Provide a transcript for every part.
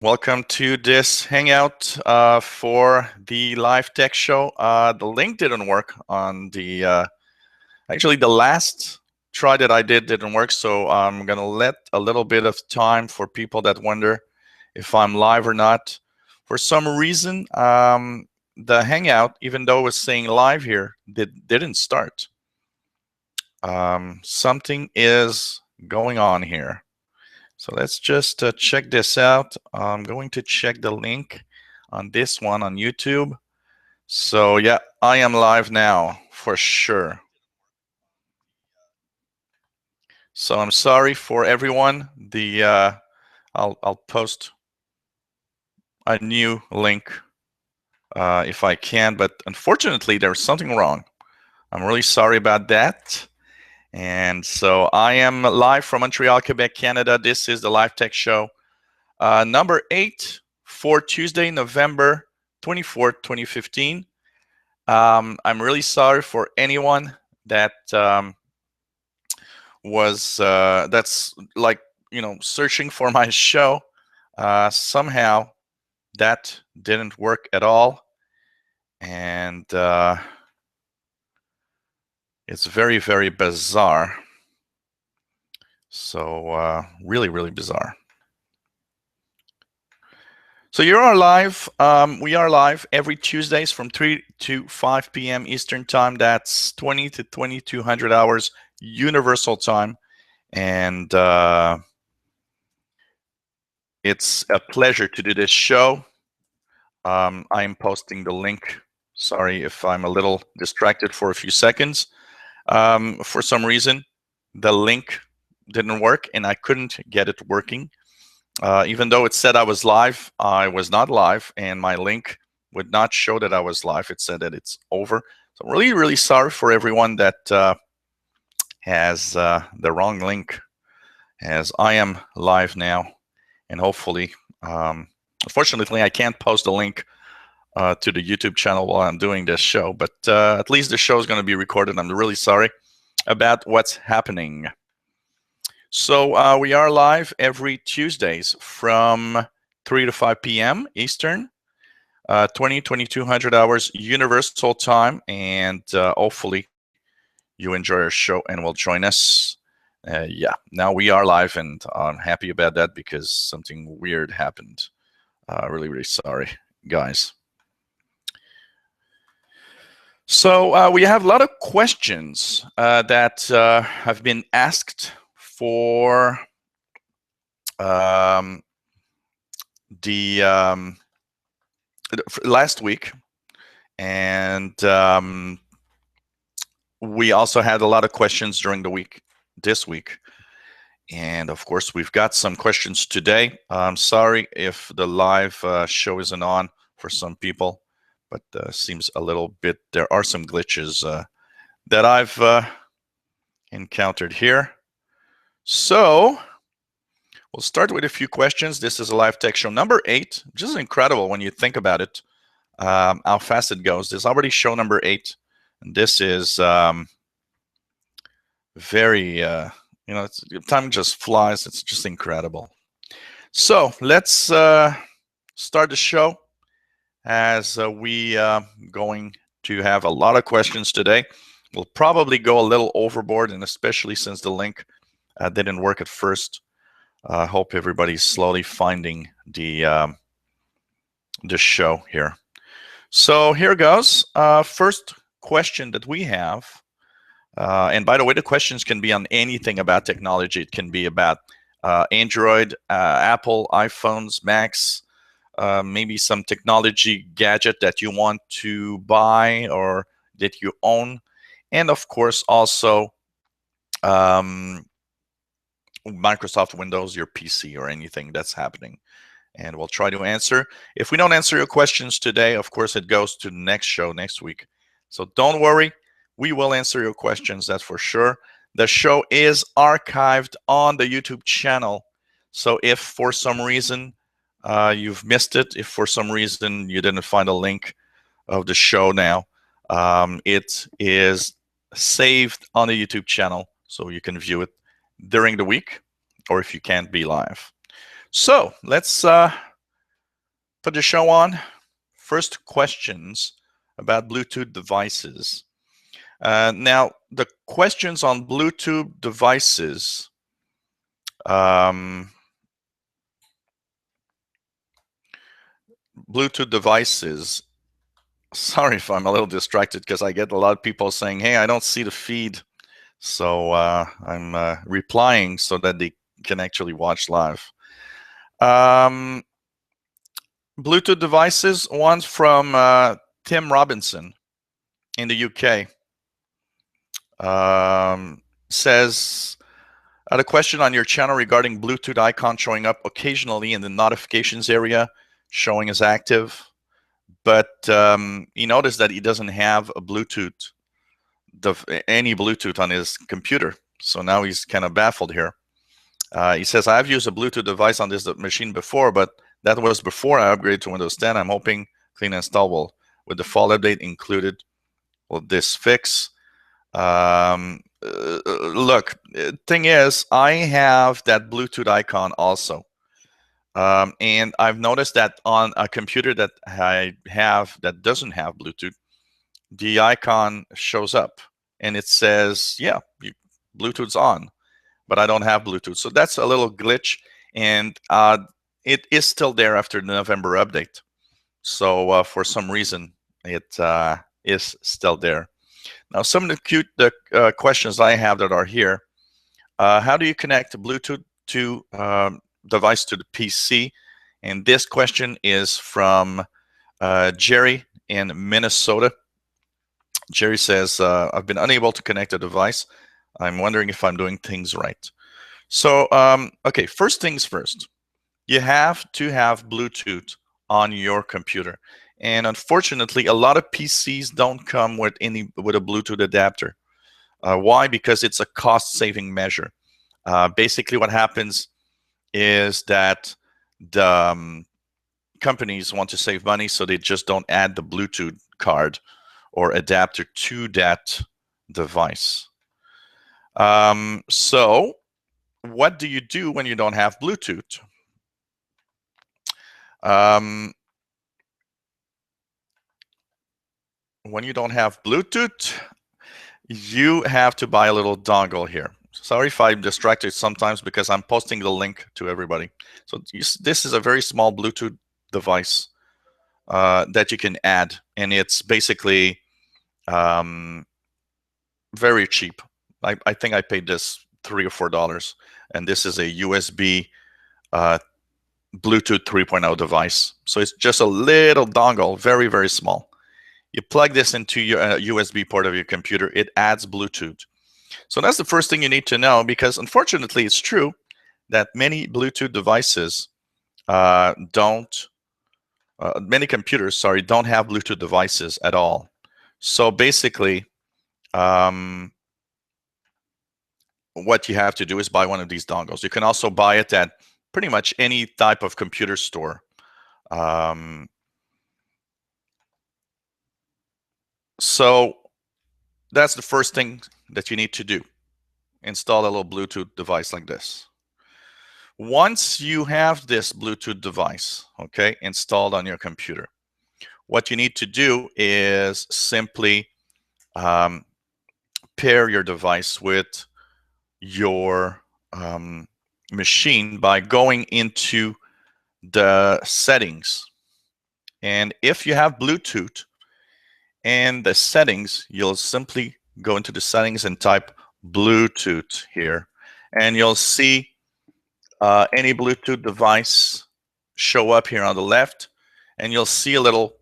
Welcome to this hangout for the live tech show. The link didn't work on the, actually the last try that I did didn't work, so I'm gonna let a little bit of time for people that wonder if I'm live or not. For some reason, the hangout, even though it was saying live here, didn't start. Something is going on here. So let's just check this out. I'm going to check the link on this one on YouTube. So yeah, I am live now for sure. So I'm sorry for everyone. I'll post a new link if I can, but unfortunately there's something wrong. I'm really sorry about that. And so I am live from Montreal, Quebec, Canada. This is the Live Tech Show. Number 8 for Tuesday, November 24th, 2015. I'm really sorry for anyone that that's like, searching for my show. Somehow that didn't work at all. And it's very, very bizarre. So really, really bizarre. So you are live. We are live every Tuesdays from 3 to 5 p.m. Eastern Time. That's 20 to 2200 hours Universal Time. And it's a pleasure to do this show. I'm posting the link. Sorry if I'm a little distracted for a few seconds. For some reason, the link didn't work and I couldn't get it working. Even though it said I was live, I was not live, and my link would not show that I was live. It said that it's over. So I'm really, really sorry for everyone that has the wrong link, as I am live now, and hopefully, unfortunately, I can't post a link to the YouTube channel while I'm doing this show, but at least the show is going to be recorded. I'm really sorry about what's happening. So we are live every Tuesdays from 3 to 5 p.m. Eastern, 2200 hours Universal Time, and hopefully you enjoy our show and will join us. Yeah, now we are live, and I'm happy about that because something weird happened. Really, really sorry, guys. So we have a lot of questions that have been asked for the last week, and we also had a lot of questions during the week this week, and of course we've got some questions today. I'm sorry if the live show isn't on for some people, but seems a little bit, there are some glitches that I've encountered here. So we'll start with a few questions. This is a live tech show number 8, which is incredible when you think about it, how fast it goes. This is already show number 8, and this is very, time just flies. It's just incredible. So let's start the show, as we going to have a lot of questions today. We'll probably go a little overboard, and especially since the link didn't work at first. I hope everybody's slowly finding the show here. So here goes. First question that we have, and by the way, the questions can be on anything about technology. It can be about Android, Apple, iPhones, Macs, maybe some technology gadget that you want to buy or that you own, and of course also Microsoft Windows, your PC, or anything that's happening. And we'll try to answer. If we don't answer your questions today, of course, it goes to the next show next week. So don't worry, we will answer your questions, that's for sure. The show is archived on the YouTube channel. So if for some reason you've missed it, if for some reason you didn't find a link of the show now, it is saved on the YouTube channel, so you can view it during the week, or if you can't be live. So let's Put the show on. First questions about Bluetooth devices. Now, the questions on Bluetooth devices, sorry if I'm a little distracted because I get a lot of people saying, hey, I don't see the feed. So I'm replying so that they can actually watch live. Bluetooth devices, one's from Tim Robinson in the UK. Says, I had a question on your channel regarding Bluetooth icon showing up occasionally in the notifications area, showing as active. But he noticed that he doesn't have a Bluetooth, any Bluetooth on his computer. So now he's kind of baffled here. He says, I've used a Bluetooth device on this machine before, but that was before I upgraded to Windows 10. I'm hoping clean install will, with the fall update included, will this fix? Look, thing is, I have that Bluetooth icon also. And I've noticed that on a computer that I have that doesn't have Bluetooth, the icon shows up and it says, yeah, Bluetooth's on, but I don't have Bluetooth. So that's a little glitch, and it is still there after the November update. So for some reason, it is still there. Now, some of the questions I have that are here. How do you connect the Bluetooth to device to the PC? And this question is from Jerry in Minnesota. Jerry says, I've been unable to connect a device. I'm wondering if I'm doing things right. So, okay, first things first. You have to have Bluetooth on your computer. And unfortunately, a lot of PCs don't come with a Bluetooth adapter. Why? Because it's a cost-saving measure. Basically, what happens is that the companies want to save money, so they just don't add the Bluetooth card or adapter to that device. So what do you do when you don't have Bluetooth? When you don't have Bluetooth, you have to buy a little dongle here. Sorry if I'm distracted sometimes because I'm posting the link to everybody. So this is a very small Bluetooth device that you can add, and it's basically very cheap. I think I paid this $3 or $4, and this is a USB Bluetooth 3.0 device. So it's just a little dongle, very, very small. You plug this into your USB port of your computer, it adds Bluetooth. So that's the first thing you need to know, because unfortunately it's true that many Bluetooth devices many computers, sorry, don't have Bluetooth devices at all. So basically, what you have to do is buy one of these dongles. You can also buy it at pretty much any type of computer store. So that's the first thing that you need to do. Install a little Bluetooth device like this. Once you have this Bluetooth device, okay, installed on your computer, what you need to do is simply pair your device with your machine by going into the settings. And if you have Bluetooth and the settings, you'll simply go into the settings and type Bluetooth here, and you'll see any Bluetooth device show up here on the left, and you'll see a little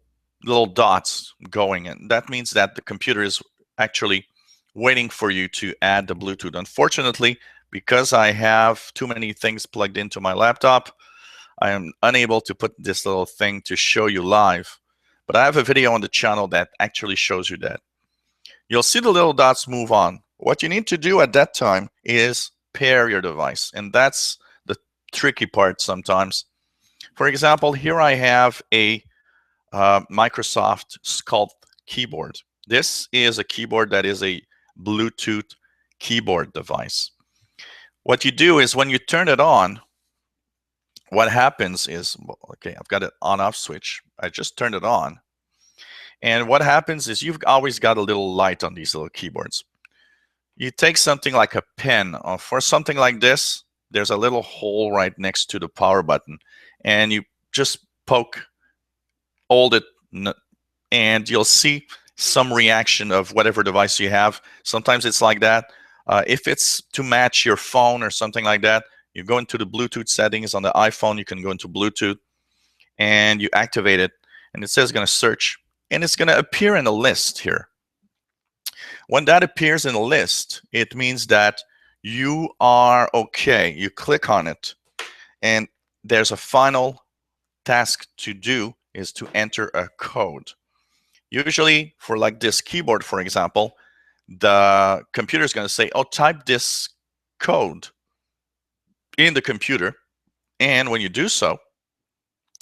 dots going, and that means that the computer is actually waiting for you to add the Bluetooth. Unfortunately, because I have too many things plugged into my laptop, I am unable to put this little thing to show you live, but I have a video on the channel that actually shows you that. You'll see the little dots move on. What you need to do at that time is pair your device, and that's the tricky part sometimes. For example, here I have a Microsoft Sculpt keyboard. This is a keyboard that is a Bluetooth keyboard device. What you do is when you turn it on, what happens is, well, okay, I've got an on-off switch. I just turned it on. And what happens is you've always got a little light on these little keyboards. You take something like a pen, or for something like this, there's a little hole right next to the power button. And you just hold it, and you'll see some reaction of whatever device you have. Sometimes it's like that. If it's to match your phone or something like that, you go into the Bluetooth settings on the iPhone. You can go into Bluetooth and you activate it, and it says it's going to search, and it's going to appear in a list here. When that appears in a list, it means that you are okay. You click on it, and there's a final task to do, is to enter a code. Usually for like this keyboard, for example, the computer is going to say, oh, type this code in the computer. And when you do so,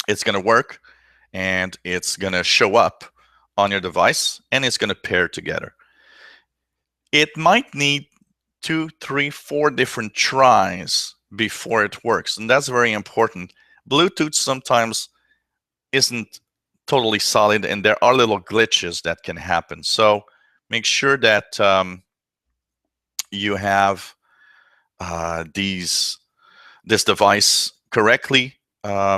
it's going to work, and it's going to show up on your device, and it's going to pair together. It might need 2, 3, 4 different tries before it works, and that's very important. Bluetooth sometimes isn't totally solid, and there are little glitches that can happen. So make sure that you have this device correctly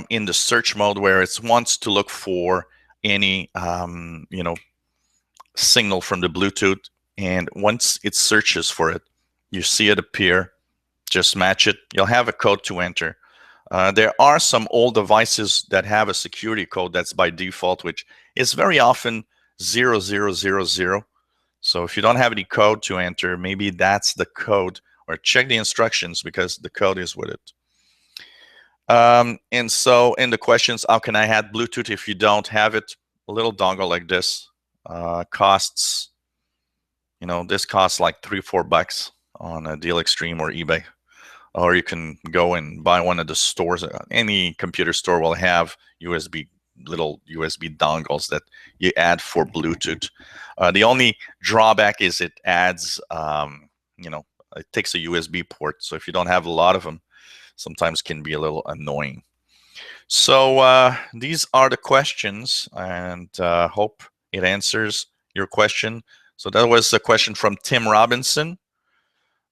in the search mode, where it wants to look for any signal from the Bluetooth. And once it searches for it, you see it appear, just match it. You'll have a code to enter. There are some old devices that have a security code that's by default, which is very often 0000. So if you don't have any code to enter, maybe that's the code, or check the instructions because the code is with it. And so in the questions, how can I add Bluetooth if you don't have it? A little dongle like this costs, this costs like $3-4 on a Deal Extreme or eBay. Or you can go and buy one of the stores. Any computer store will have little USB dongles that you add for Bluetooth. The only drawback is it adds, it takes a USB port. So if you don't have a lot of them, sometimes can be a little annoying. So these are the questions, and hope it answers your question. So that was a question from Tim Robinson.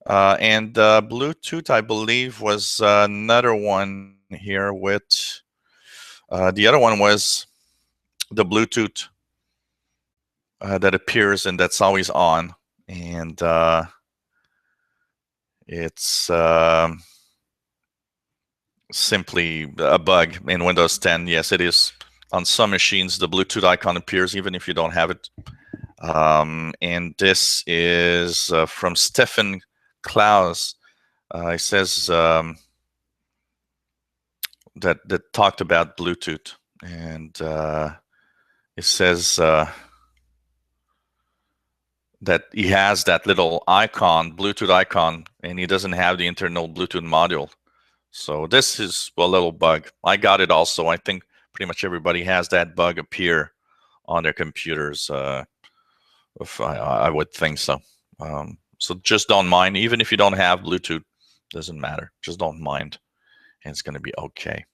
And Bluetooth, I believe, was another one here with, the other one was the Bluetooth that appears and that's always on. And it's simply a bug in Windows 10. Yes, it is. On some machines, the Bluetooth icon appears even if you don't have it. And this is from Stefan Klaus. He says that talked about Bluetooth, and it says that he has that little icon, Bluetooth icon, and he doesn't have the internal Bluetooth module. So this is a little bug. I got it also. I think pretty much everybody has that bug appear on their computers. I would think so. So just don't mind. Even if you don't have Bluetooth, doesn't matter. Just don't mind, and it's going to be okay.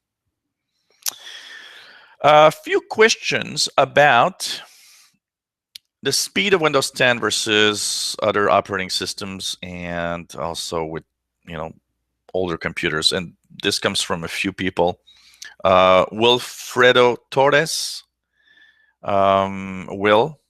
A few questions about the speed of Windows 10 versus other operating systems, and also with older computers. And this comes from a few people. Wilfredo Torres, Will,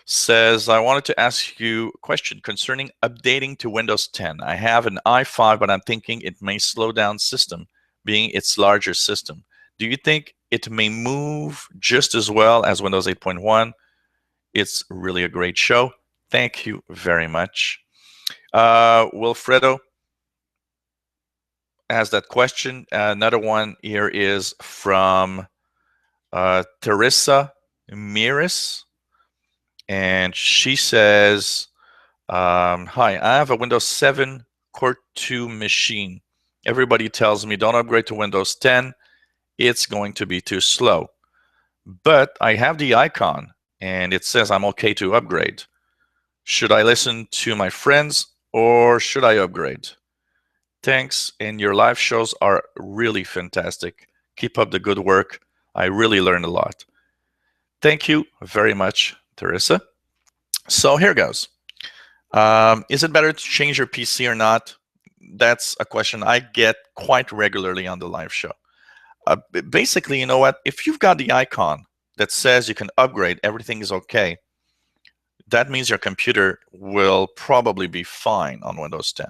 says, I wanted to ask you a question concerning updating to Windows 10. I have an i5, but I'm thinking it may slow down system, being its larger system. Do you think it may move just as well as Windows 8.1? It's really a great show. Thank you very much. Wilfredo has that question. Another one here is from Teresa Miris. And she says, hi, I have a Windows 7 Core 2 machine. Everybody tells me don't upgrade to Windows 10. It's going to be too slow. But I have the icon, and it says I'm okay to upgrade. Should I listen to my friends, or should I upgrade? Thanks, and your live shows are really fantastic. Keep up the good work. I really learned a lot. Thank you very much, Teresa. So here goes. Is it better to change your PC or not? That's a question I get quite regularly on the live show. Basically, you know what? If you've got the icon that says you can upgrade, everything is okay, that means your computer will probably be fine on Windows 10.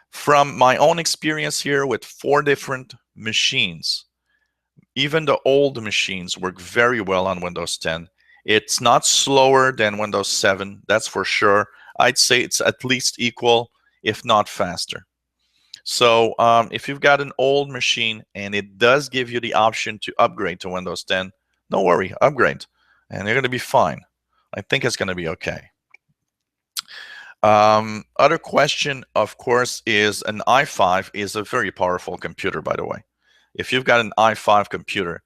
From my own experience here with 4 different machines, even the old machines work very well on Windows 10. It's not slower than Windows 7, that's for sure. I'd say it's at least equal, if not faster. So if you've got an old machine and it does give you the option to upgrade to Windows 10, no worry, upgrade, and you're going to be fine. I think it's going to be okay. Other question, of course, is an i5 is a very powerful computer, by the way. If you've got an i5 computer,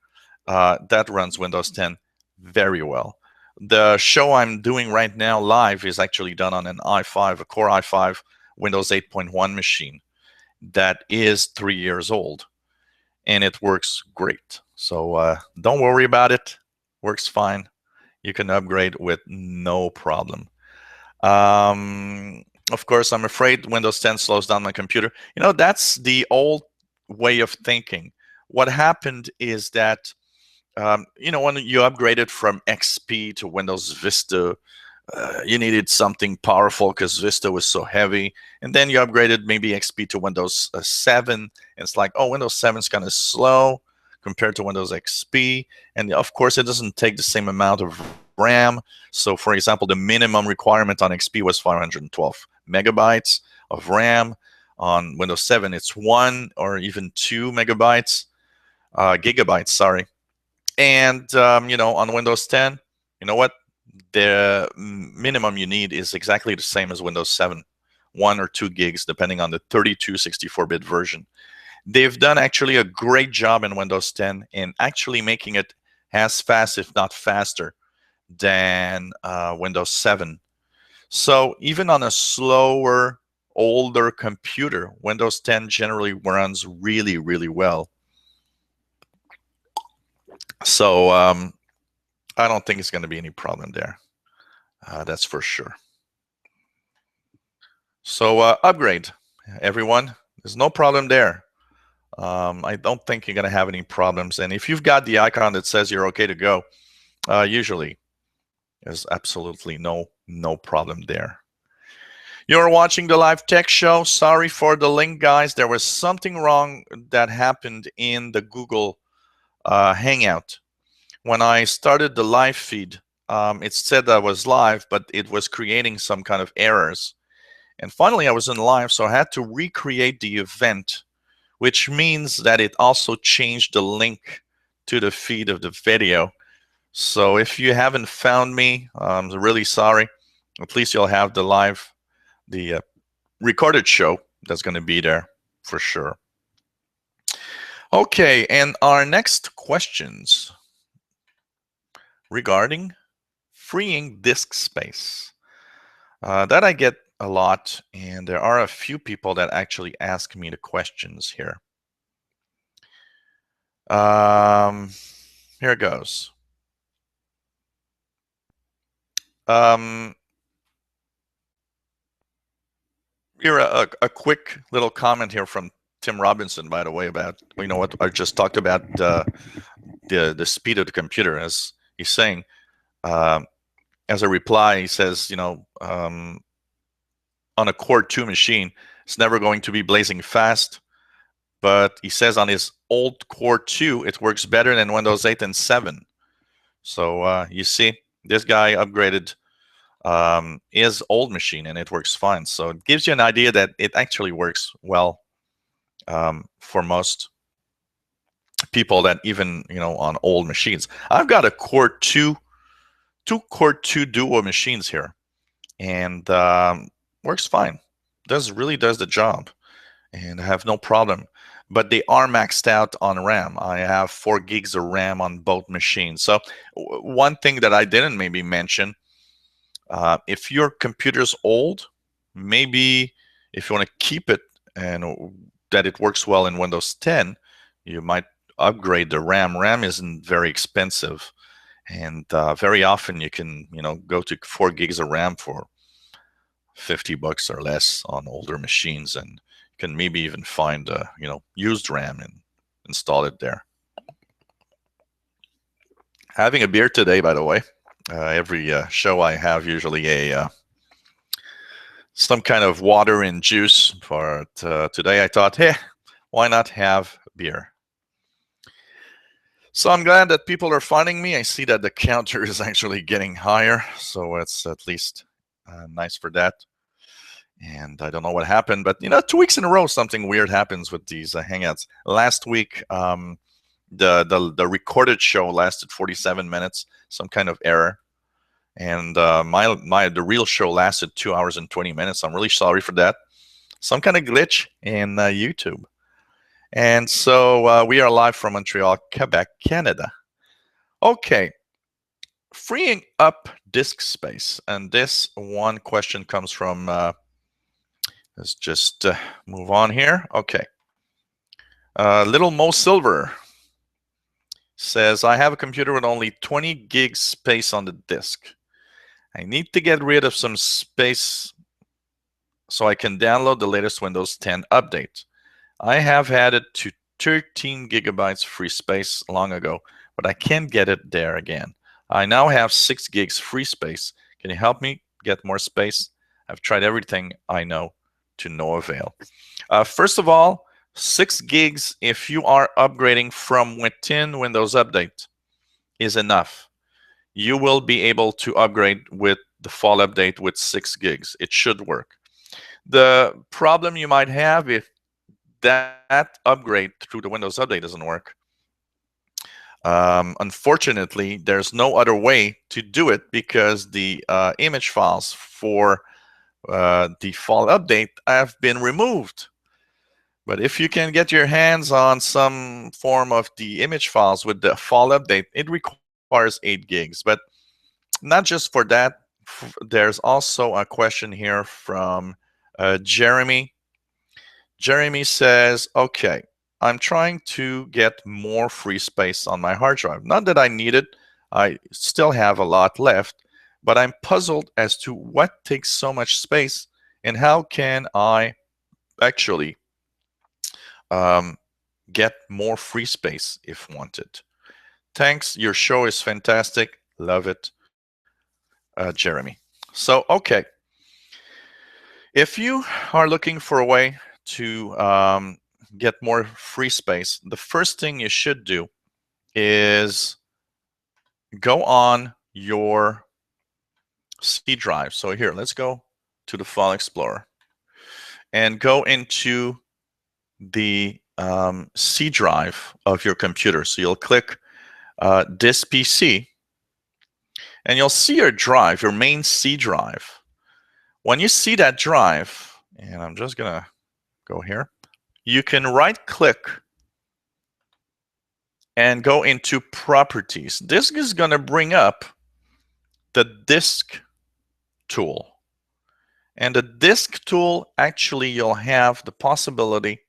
that runs Windows 10 very well. The show I'm doing right now live is actually done on an i5, a Core i5 Windows 8.1 machine that is 3 years old, and it works great. So don't worry about it. Works fine. You can upgrade with no problem. Of course, I'm afraid Windows 10 slows down my computer. You know, that's the old way of thinking. What happened is that, you know, when you upgraded from XP to Windows Vista, you needed something powerful because Vista was so heavy. And then you upgraded maybe XP to Windows 7. And it's like, oh, Windows 7 is kind of slow compared to Windows XP. And of course, it doesn't take the same amount of RAM. So for example, the minimum requirement on XP was 512 megabytes of RAM. On Windows 7, it's 1 or even 2 megabytes, gigabytes, sorry. And, you know, on Windows 10, you know what? The minimum you need is exactly the same as Windows 7, 1 or 2 gigs, depending on the 32, 64-bit version. They've done actually a great job in Windows 10 in actually making it as fast, if not faster, than Windows 7. So even on a slower, older computer, Windows 10 generally runs really, really well. So I don't think it's going to be any problem there. That's for sure. So upgrade, everyone. There's no problem there. I don't think you're going to have any problems. And if you've got the icon that says you're okay to go, usually there's absolutely no problem there. You're watching the live tech show. Sorry for the link, guys. There was something wrong that happened in the Google Hangout. When I started the live feed, it said I was live, but it was creating some kind of errors. And finally, I was in live, so I had to recreate the event, which means that it also changed the link to the feed of the video. So if you haven't found me, I'm really sorry. At least you'll have the live, the recorded show that's going to be there for sure. Okay, and our next questions regarding freeing disk space. That I get a lot, and there are a few people that actually ask me the questions here. Here it goes. Here a quick little comment here from Tim Robinson, by the way, about, you know, what I just talked about, the speed of the computer. As he's saying, as a reply, he says, you know, on a Core 2 machine, it's never going to be blazing fast. But he says on his old Core 2, it works better than Windows 8 and 7. So you see, this guy upgraded his old machine and it works fine. So it gives you an idea that it actually works well for most people, that even, you know, on old machines. I've got a Core 2, two Core 2 Duo machines here, and works fine. Really does the job, and I have no problem. But they are maxed out on RAM. I have 4 gigs of RAM on both machines. So one thing that I didn't maybe mention, if your computer's old, maybe if you want to keep it and that it works well in Windows 10, you might upgrade the RAM. RAM isn't very expensive, and very often you can, go to 4 gigs of RAM for $50 or less on older machines, and you can maybe even find, used RAM and install it there. Having a beer today, by the way. Every show I have usually some kind of water and juice, but today I thought, hey, why not have beer? So I'm glad that people are finding me. I see that the counter is actually getting higher, so it's at least nice for that. And I don't know what happened, but 2 weeks in a row, something weird happens with these Hangouts. Last week, the recorded show lasted 47 minutes, some kind of error. And the real show lasted 2 hours and 20 minutes. I'm really sorry for that. Some kind of glitch in YouTube. And so we are live from Montreal, Quebec, Canada. Okay, freeing up disk space. And this one question comes from, let's just move on here. Okay. Little Mo Silver says, I have a computer with only 20 gigs space on the disk. I need to get rid of some space so I can download the latest Windows 10 update. I have had it to 13 gigabytes free space long ago, but I can't get it there again. I now have 6 gigs free space. Can you help me get more space? I've tried everything I know to no avail. First of all, 6 gigs, if you are upgrading from within Windows Update, is enough. You will be able to upgrade with the fall update with 6 gigs. It should work. The problem you might have if that upgrade through the Windows Update doesn't work, unfortunately, there's no other way to do it because the image files for the fall update have been removed. But if you can get your hands on some form of the image files with the fall update, it requires 8 gigs. But not just for that, there's also a question here from Jeremy. Jeremy says, okay, I'm trying to get more free space on my hard drive. Not that I need it. I still have a lot left, but I'm puzzled as to what takes so much space and how can I actually get more free space if wanted. Thanks. Your show is fantastic. Love it, Jeremy. So, okay. If you are looking for a way to get more free space, the first thing you should do is go on your C drive. So here, let's go to the File Explorer and go into the C drive of your computer. So you'll click this PC, and you'll see your drive, your main C drive. When you see that drive, and I'm just gonna go here, you can right-click and go into Properties. This is gonna bring up the Disk tool. And the Disk tool, actually, you'll have the possibility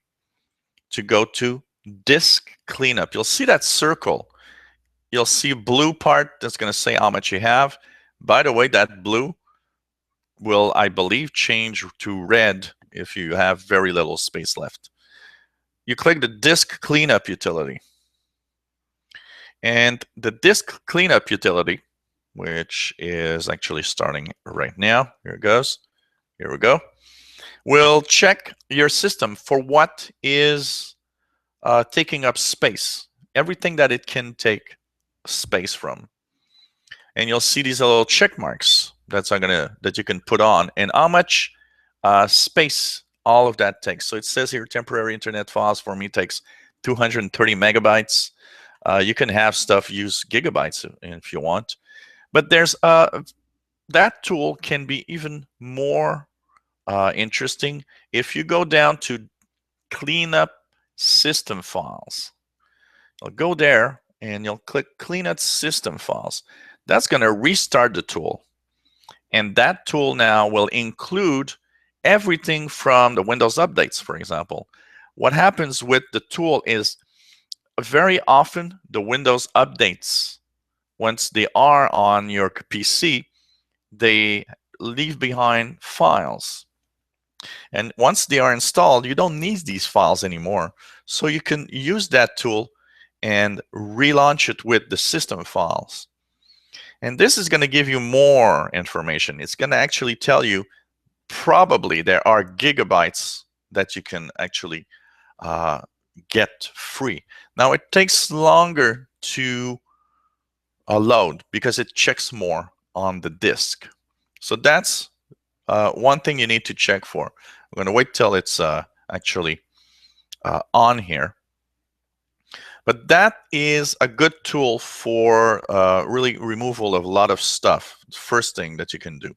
to go to Disk Cleanup. You'll see that circle. You'll see a blue part that's going to say how much you have. By the way, that blue will, I believe, change to red if you have very little space left. You click the Disk Cleanup utility. And the Disk Cleanup utility, which is actually starting right now, here it goes. Here we go. We'll check your system for what is taking up space, everything that it can take space from. And you'll see these little check marks that you can put on and how much space all of that takes. So it says here temporary internet files for me takes 230 megabytes. You can have stuff use gigabytes if you want. But there's that tool can be even more interesting if you go down to clean up system files. You'll go there and you'll click clean up system files. That's going to restart the tool. And that tool now will include everything from the Windows updates, for example. What happens with the tool is very often the Windows updates, once they are on your PC, they leave behind files. And once they are installed, you don't need these files anymore. So you can use that tool and relaunch it with the system files. And this is going to give you more information. It's going to actually tell you probably there are gigabytes that you can actually get free. Now it takes longer to load because it checks more on the disk. So that's one thing you need to check for. I'm going to wait till it's actually on here. But that is a good tool for really removal of a lot of stuff. First thing that you can do.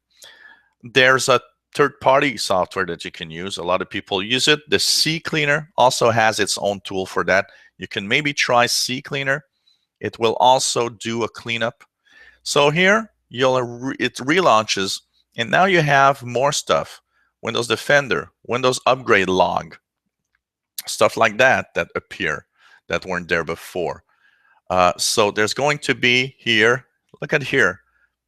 There's a third-party software that you can use. A lot of people use it. The CCleaner also has its own tool for that. You can maybe try CCleaner. It will also do a cleanup. So here, it relaunches, and now you have more stuff. Windows Defender, Windows Upgrade Log, stuff like that appear that weren't there before. So there's going to be here, look at here,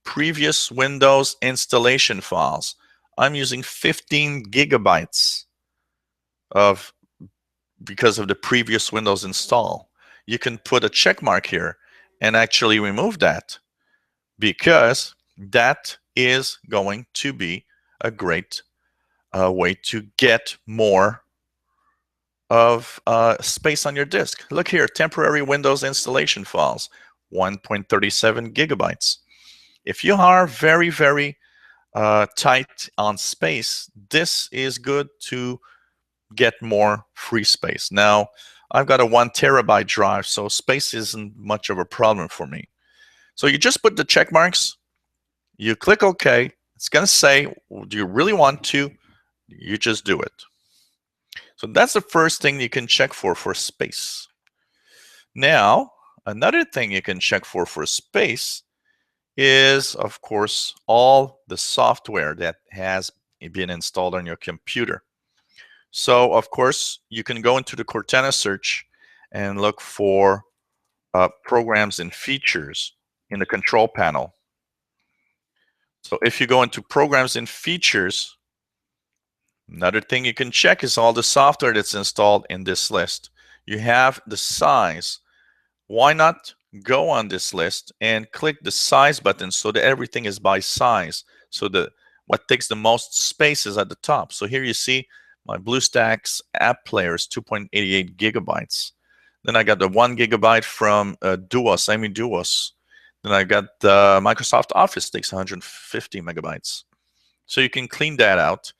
previous Windows installation files. I'm using 15 gigabytes because of the previous Windows install. You can put a check mark here and actually remove that, because that is going to be a great way to get more of space on your disk. Look here, temporary Windows installation files, 1.37 gigabytes. If you are very, very tight on space, this is good to get more free space. Now, I've got a 1 terabyte drive, so space isn't much of a problem for me. So you just put the check marks, you click OK. It's going to say, do you really want to? You just do it. So that's the first thing you can check for space. Now, another thing you can check for space is, of course, all the software that has been installed on your computer. So, of course, you can go into the Cortana search and look for programs and features in the control panel. So if you go into programs and features, another thing you can check is all the software that's installed in this list. You have the size. Why not go on this list and click the size button so that everything is by size? So what takes the most space is at the top. So here you see my BlueStacks app player is 2.88 gigabytes. Then I got the 1 gigabyte from Duos, Duos. Then I got Microsoft Office takes 150 megabytes. So you can clean that out.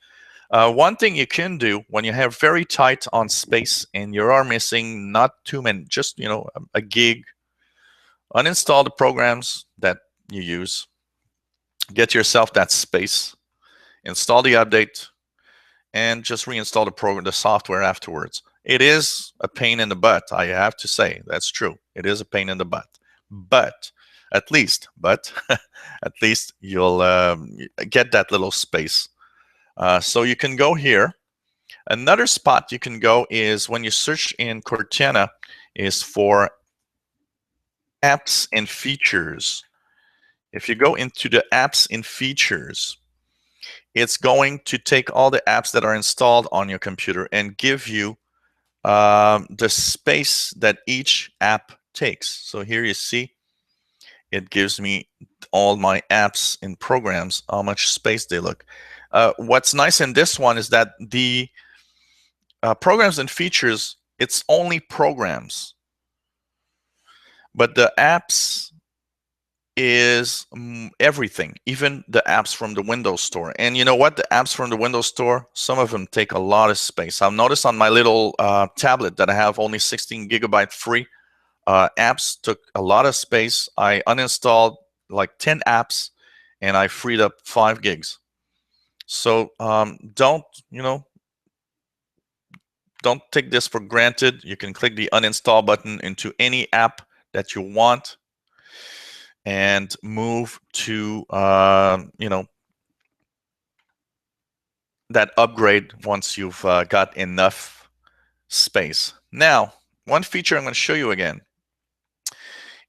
One thing you can do when you have very tight on space and you are missing not too many, just a gig, uninstall the programs that you use, get yourself that space, install the update, and just reinstall the software afterwards. It is a pain in the butt, I have to say. That's true. It is a pain in the butt. But at least you'll get that little space. So you can go here. Another spot you can go is when you search in Cortana is for apps and features. If you go into the apps and features, it's going to take all the apps that are installed on your computer and give you the space that each app takes. So here you see it gives me all my apps and programs, how much space they look. What's nice in this one is that the programs and features, it's only programs. But the apps is everything, even the apps from the Windows Store. And you know what? The apps from the Windows Store, some of them take a lot of space. I've noticed on my little tablet that I have only 16 gigabyte free. Apps took a lot of space. I uninstalled like 10 apps and I freed up 5 gigs. So don't take this for granted. You can click the uninstall button into any app that you want and move to that upgrade once you've got enough space. Now, one feature I'm going to show you again.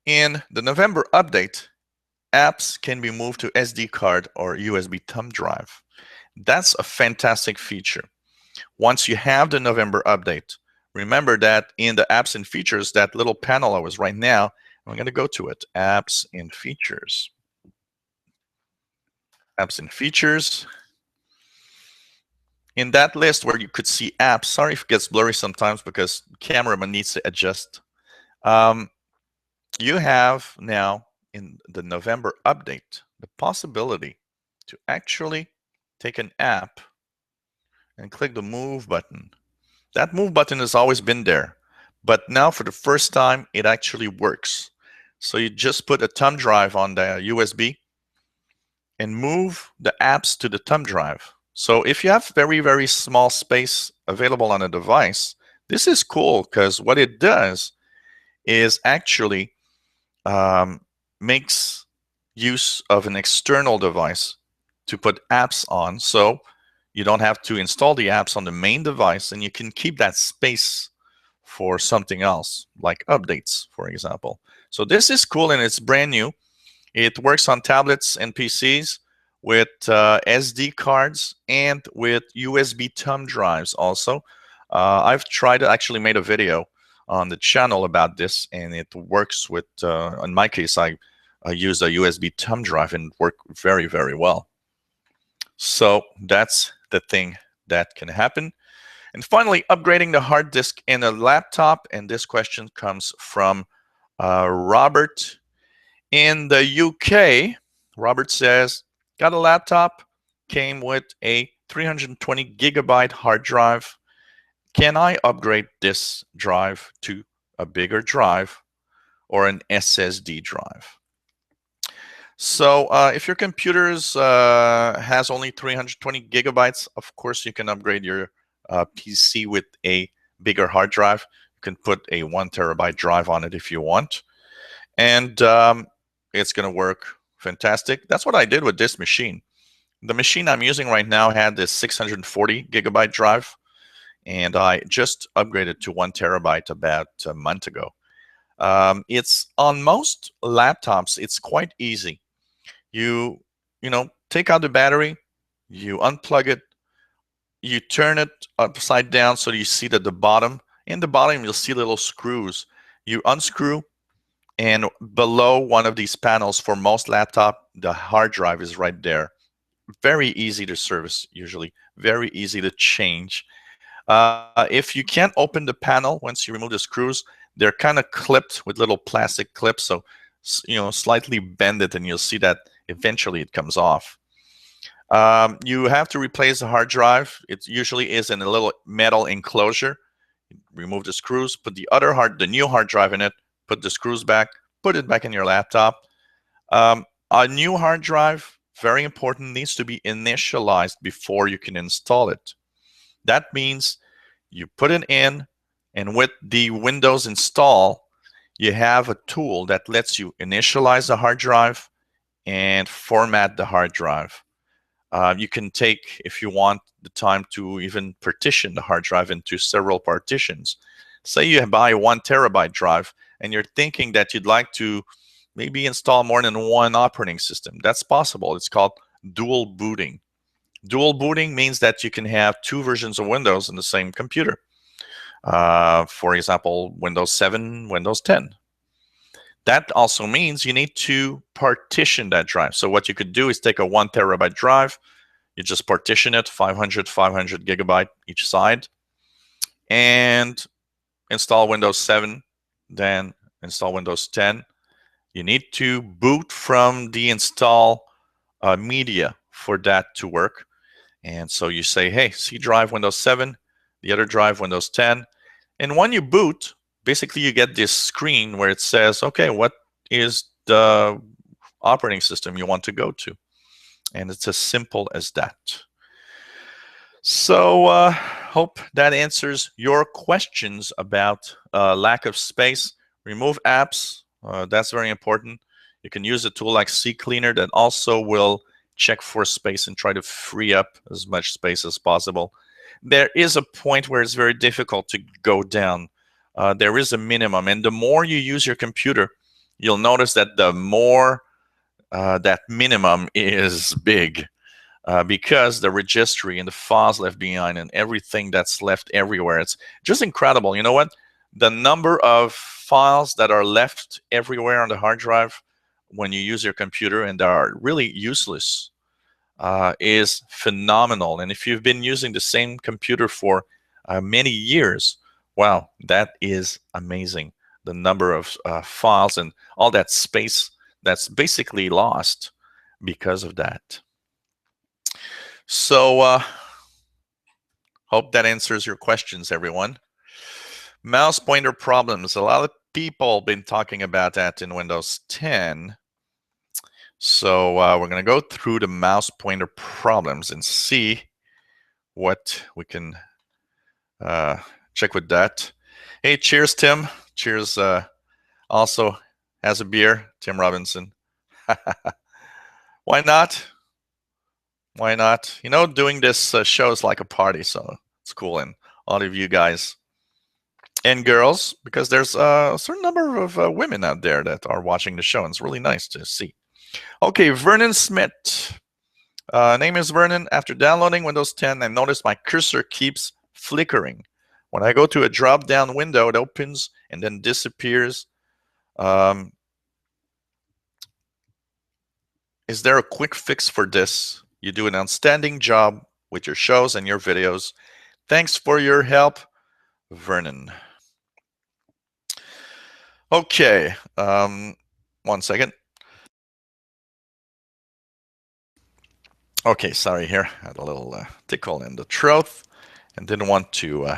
In the November update, apps can be moved to SD card or USB thumb drive. That's a fantastic feature. Once you have the November update, remember that in the apps and features, that little panel I was right now, I'm going to go to it. Apps and features. Apps and features. In that list where you could see apps, sorry if it gets blurry sometimes because cameraman needs to adjust. You have now in the November update the possibility to actually take an app and click the move button. That move button has always been there, but now for the first time it actually works. So you just put a thumb drive on the USB and move the apps to the thumb drive. So if you have very, very small space available on a device, this is cool because what it does is actually makes use of an external device to put apps on. So you don't have to install the apps on the main device, and you can keep that space for something else, like updates, for example. So this is cool, and it's brand new. It works on tablets and PCs with SD cards and with USB thumb drives also. I've tried to actually made a video on the channel about this, and it works with, in my case, I used a USB thumb drive and it worked very, very well. So that's the thing that can happen. And finally, upgrading the hard disk in a laptop. And this question comes from Robert in the UK. Robert says, got a laptop, came with a 320 gigabyte hard drive. Can I upgrade this drive to a bigger drive or an SSD drive? So if your computer has only 320 gigabytes, of course you can upgrade your PC with a bigger hard drive. You can put a 1 terabyte drive on it if you want. And it's going to work fantastic. That's what I did with this machine. The machine I'm using right now had this 640 gigabyte drive, and I just upgraded to 1 terabyte about a month ago. It's on most laptops, it's quite easy. You take out the battery, you unplug it, you turn it upside down so you see that in the bottom you'll see little screws. You unscrew, and below one of these panels for most laptop, the hard drive is right there. Very easy to service, usually very easy to change. If you can't open the panel once you remove the screws, they're kind of clipped with little plastic clips, so slightly bend it and you'll see that eventually it comes off. You have to replace the hard drive. It usually is in a little metal enclosure. Remove the screws, put the new hard drive in it, put the screws back, put it back in your laptop. A new hard drive, very important, needs to be initialized before you can install it. That means you put it in, and with the Windows install, you have a tool that lets you initialize the hard drive and format the hard drive. You can take, if you want, the time to even partition the hard drive into several partitions. Say you buy a 1 terabyte drive and you're thinking that you'd like to maybe install more than one operating system. That's possible. It's called dual booting. Dual booting means that you can have 2 versions of Windows in the same computer. For example, Windows 7, Windows 10. That also means you need to partition that drive. So what you could do is take a 1 terabyte drive, you just partition it, 500 gigabyte each side, and install Windows 7, then install Windows 10. You need to boot from the install media for that to work. And so you say, hey, C drive Windows 7, the other drive Windows 10. And when you boot, basically you get this screen where it says, okay, what is the operating system you want to go to? And it's as simple as that. So hope that answers your questions about lack of space. Remove apps. That's very important. You can use a tool like CCleaner that also will check for space and try to free up as much space as possible. There is a point where it's very difficult to go down. There is a minimum, and the more you use your computer, you'll notice that the more that minimum is big, because the registry and the files left behind and everything that's left everywhere, it's just incredible. You know what? The number of files that are left everywhere on the hard drive when you use your computer and are really useless is phenomenal. And if you've been using the same computer for many years, wow, that is amazing. The number of files and all that space that's basically lost because of that. So hope that answers your questions, everyone. Mouse pointer problems. A lot of people been talking about that in Windows 10. So we're going to go through the mouse pointer problems and see what we can check with that. Hey, cheers, Tim. Cheers. Also has a beer, Tim Robinson. Why not? Why not? You know, doing this show is like a party, so it's cool. And all of you guys and girls, because there's a certain number of women out there that are watching the show, and it's really nice to see. Okay, Vernon Smith. Name is Vernon. After downloading Windows 10, I noticed my cursor keeps flickering. When I go to a drop-down window, it opens and then disappears. Is there a quick fix for this? You do an outstanding job with your shows and your videos. Thanks for your help, Vernon. Okay, 1 second. Okay, sorry here. I had a little tickle in the throat and didn't want to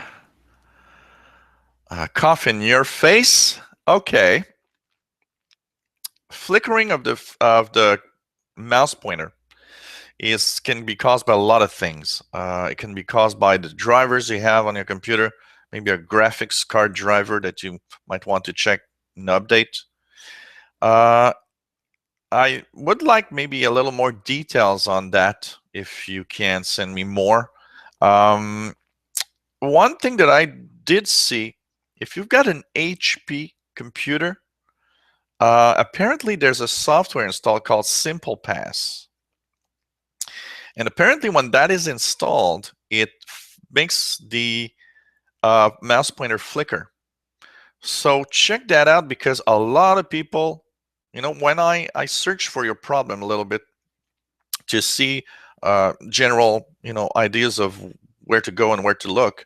cough in your face. Okay. Flickering of the mouse pointer can be caused by a lot of things. It can be caused by the drivers you have on your computer, maybe a graphics card driver that you might want to check and update. I would like maybe a little more details on that if you can send me more. One thing that I did see, if you've got an HP computer, apparently there's a software installed called Simple Pass. And apparently when that is installed, it makes the mouse pointer flicker. So check that out, because a lot of people, you know, when I search for your problem a little bit to see general, you know, ideas of where to go and where to look,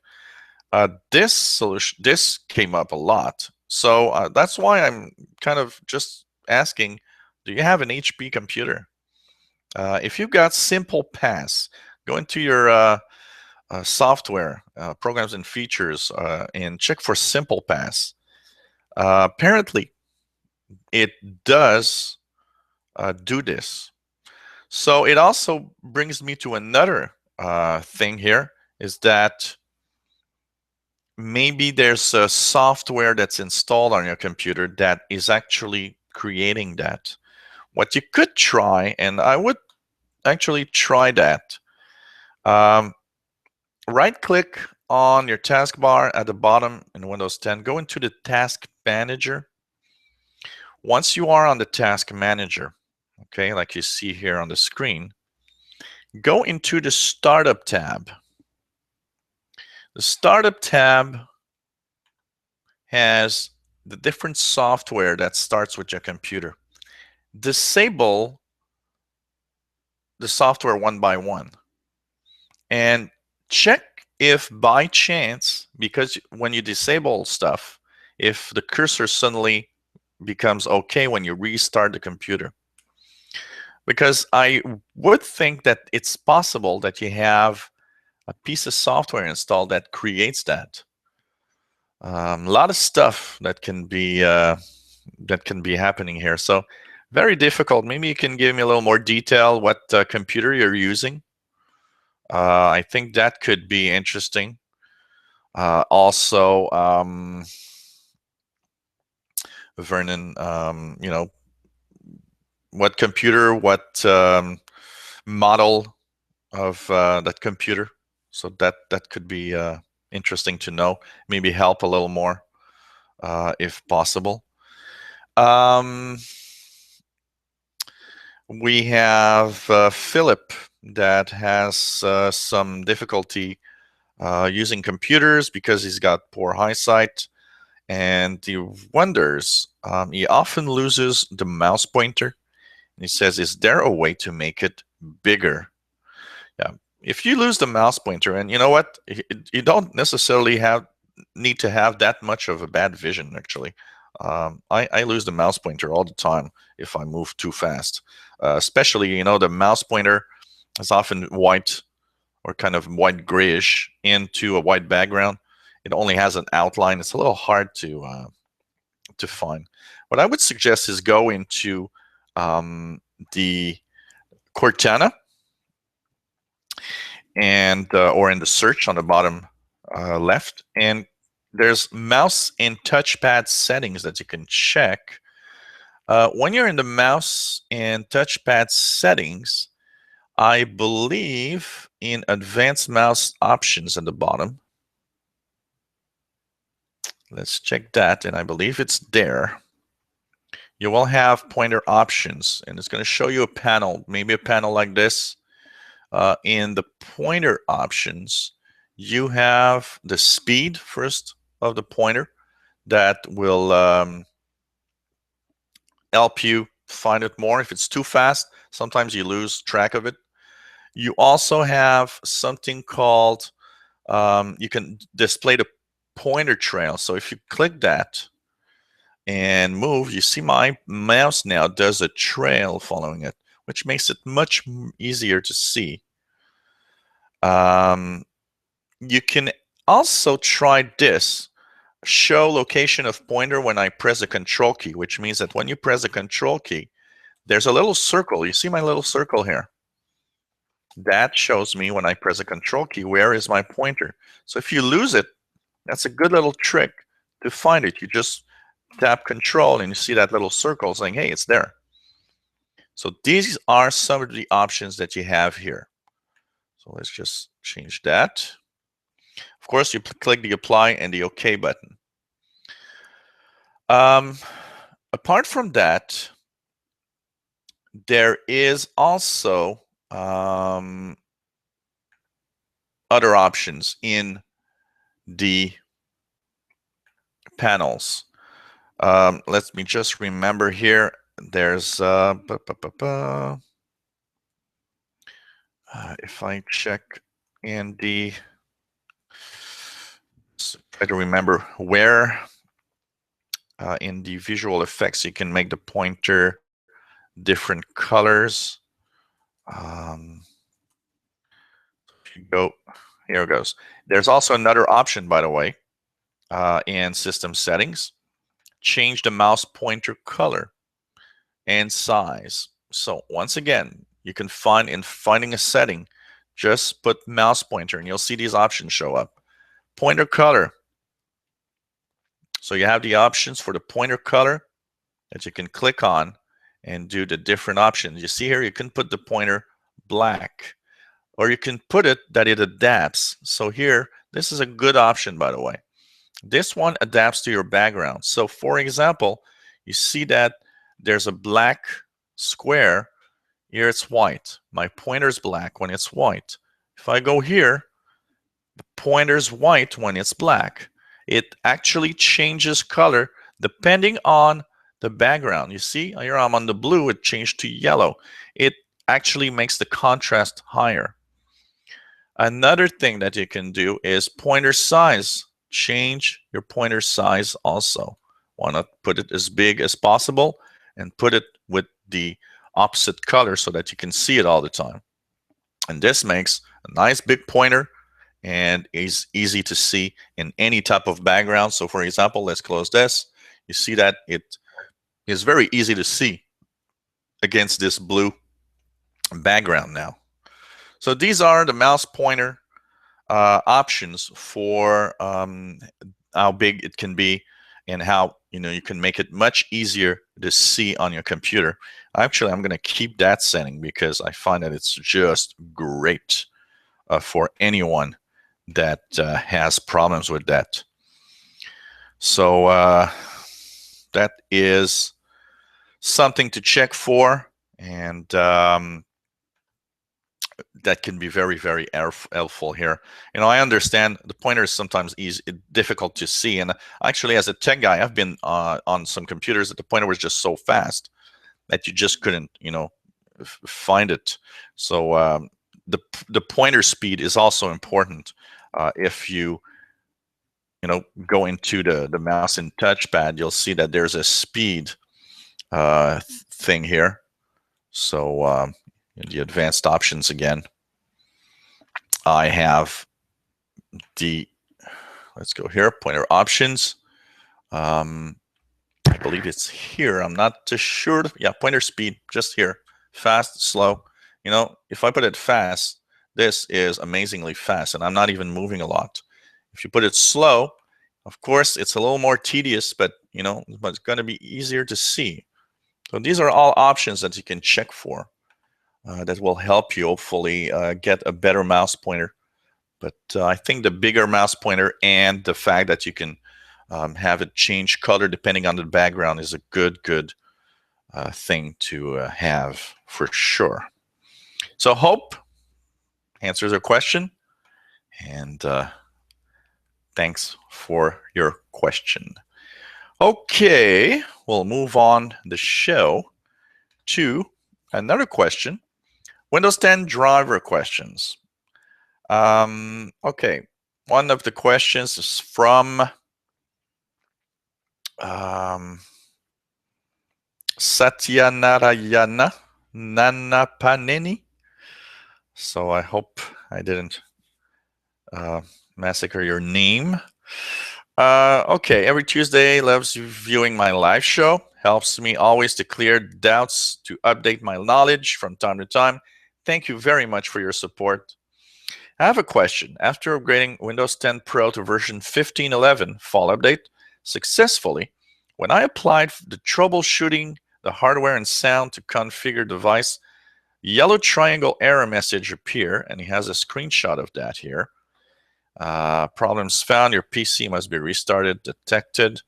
this solution, this came up a lot. So that's why I'm kind of just asking, do you have an HP computer? If you've got Simple Pass, go into your software, programs and features, and check for Simple Pass. Apparently, it does do this. So it also brings me to another thing here, is that maybe there's a software that's installed on your computer that is actually creating that. What you could try, and I would actually try that, right-click on your taskbar at the bottom in Windows 10, go into the Task Manager. Once you are on the Task Manager, okay, like you see here on the screen, go into the Startup tab. The Startup tab has the different software that starts with your computer. Disable the software one by one and check if by chance, because when you disable stuff, if the cursor suddenly becomes okay when you restart the computer. Because I would think that it's possible that you have a piece of software installed that creates that. A lot of stuff that can be happening here. So very difficult. Maybe you can give me a little more detail what computer you're using. I think that could be interesting. Also, Vernon, you know, what computer, what model of that computer. So that could be interesting to know. Maybe help a little more if possible. We have Philip that has some difficulty using computers because he's got poor eyesight, and he wonders, he often loses the mouse pointer. He says, is there a way to make it bigger? Yeah, if you lose the mouse pointer, and you know what, you don't necessarily need to have that much of a bad vision, actually. I lose the mouse pointer all the time if I move too fast. Especially, the mouse pointer is often white or kind of white grayish into a white background. It only has an outline. It's a little hard to find. What I would suggest is go into the Cortana and or in the search on the bottom left, and there's mouse and touchpad settings that you can check. When you're in the mouse and touchpad settings, I believe in advanced mouse options at the bottom. Let's check that, and I believe it's there. You will have pointer options, and it's going to show you a panel, maybe a panel like this. In the pointer options, you have the speed first of the pointer that will help you find it more. If it's too fast, sometimes you lose track of it. You also have something called, you can display the pointer trail. So if you click that and move, you see my mouse now does a trail following it, which makes it much easier to see. You can also try this, show location of pointer when I press the control key, which means that when you press the control key, there's a little circle. You see my little circle here? That shows me when I press the control key, where is my pointer? So if you lose it, that's a good little trick to find it. You just tap control and you see that little circle saying, hey, it's there. So these are some of the options that you have here. So let's just change that. Of course, you click the apply and the OK button. Apart from that, there is also other options in the panels. Let me just remember here. There's if I check in the, try to remember where in the visual effects you can make the pointer different colors. If you go, here it goes. There's also another option, by the way, in system settings. Change the mouse pointer color and size. So once again, you can find in finding a setting, just put mouse pointer and you'll see these options show up. Pointer color. So you have the options for the pointer color that you can click on and do the different options. You see here, you can put the pointer black, or you can put it that it adapts. So here, this is a good option, by the way. This one adapts to your background. So for example, you see that there's a black square. Here it's white. My pointer's black when it's white. If I go here, the pointer's white when it's black. It actually changes color depending on the background. You see, here I'm on the blue, it changed to yellow. It actually makes the contrast higher. Another thing that you can do is pointer size. Change your pointer size also. Why not put it as big as possible and put it with the opposite color so that you can see it all the time. And this makes a nice big pointer and is easy to see in any type of background. So for example, let's close this. You see that it is very easy to see against this blue background now. So these are the mouse pointer options for how big it can be and how you can make it much easier to see on your computer. Actually, I'm going to keep that setting because I find that it's just great for anyone that has problems with that. So that is something to check for, and that can be very, very helpful here. I understand the pointer is sometimes difficult to see, and actually, as a tech guy, I've been on some computers that the pointer was just so fast that you just couldn't, find it. So the pointer speed is also important. If you go into the mouse and touchpad, you'll see that there's a speed thing here. So the advanced options again. I have let's go here, pointer options. I believe it's here. I'm not too sure. Yeah, pointer speed, just here. Fast, slow. If I put it fast, this is amazingly fast, and I'm not even moving a lot. If you put it slow, of course, it's a little more tedious, but it's going to be easier to see. So these are all options that you can check for that will help you hopefully get a better mouse pointer. But I think the bigger mouse pointer and the fact that you can have it change color depending on the background is a good thing to have for sure. So hope answers your question, and thanks for your question. Okay, we'll move on the show to another question. Windows 10 driver questions. Okay, one of the questions is from Satyanarayana Nanapaneni. So I hope I didn't massacre your name. Okay, every Tuesday, loves viewing my live show. Helps me always to clear doubts, to update my knowledge from time to time. Thank you very much for your support. I have a question. After upgrading Windows 10 Pro to version 15.11 fall update successfully, when I applied the troubleshooting the hardware and sound to configure device, yellow triangle error message appear, and he has a screenshot of that here. Problems found. Your PC must be restarted. Detected.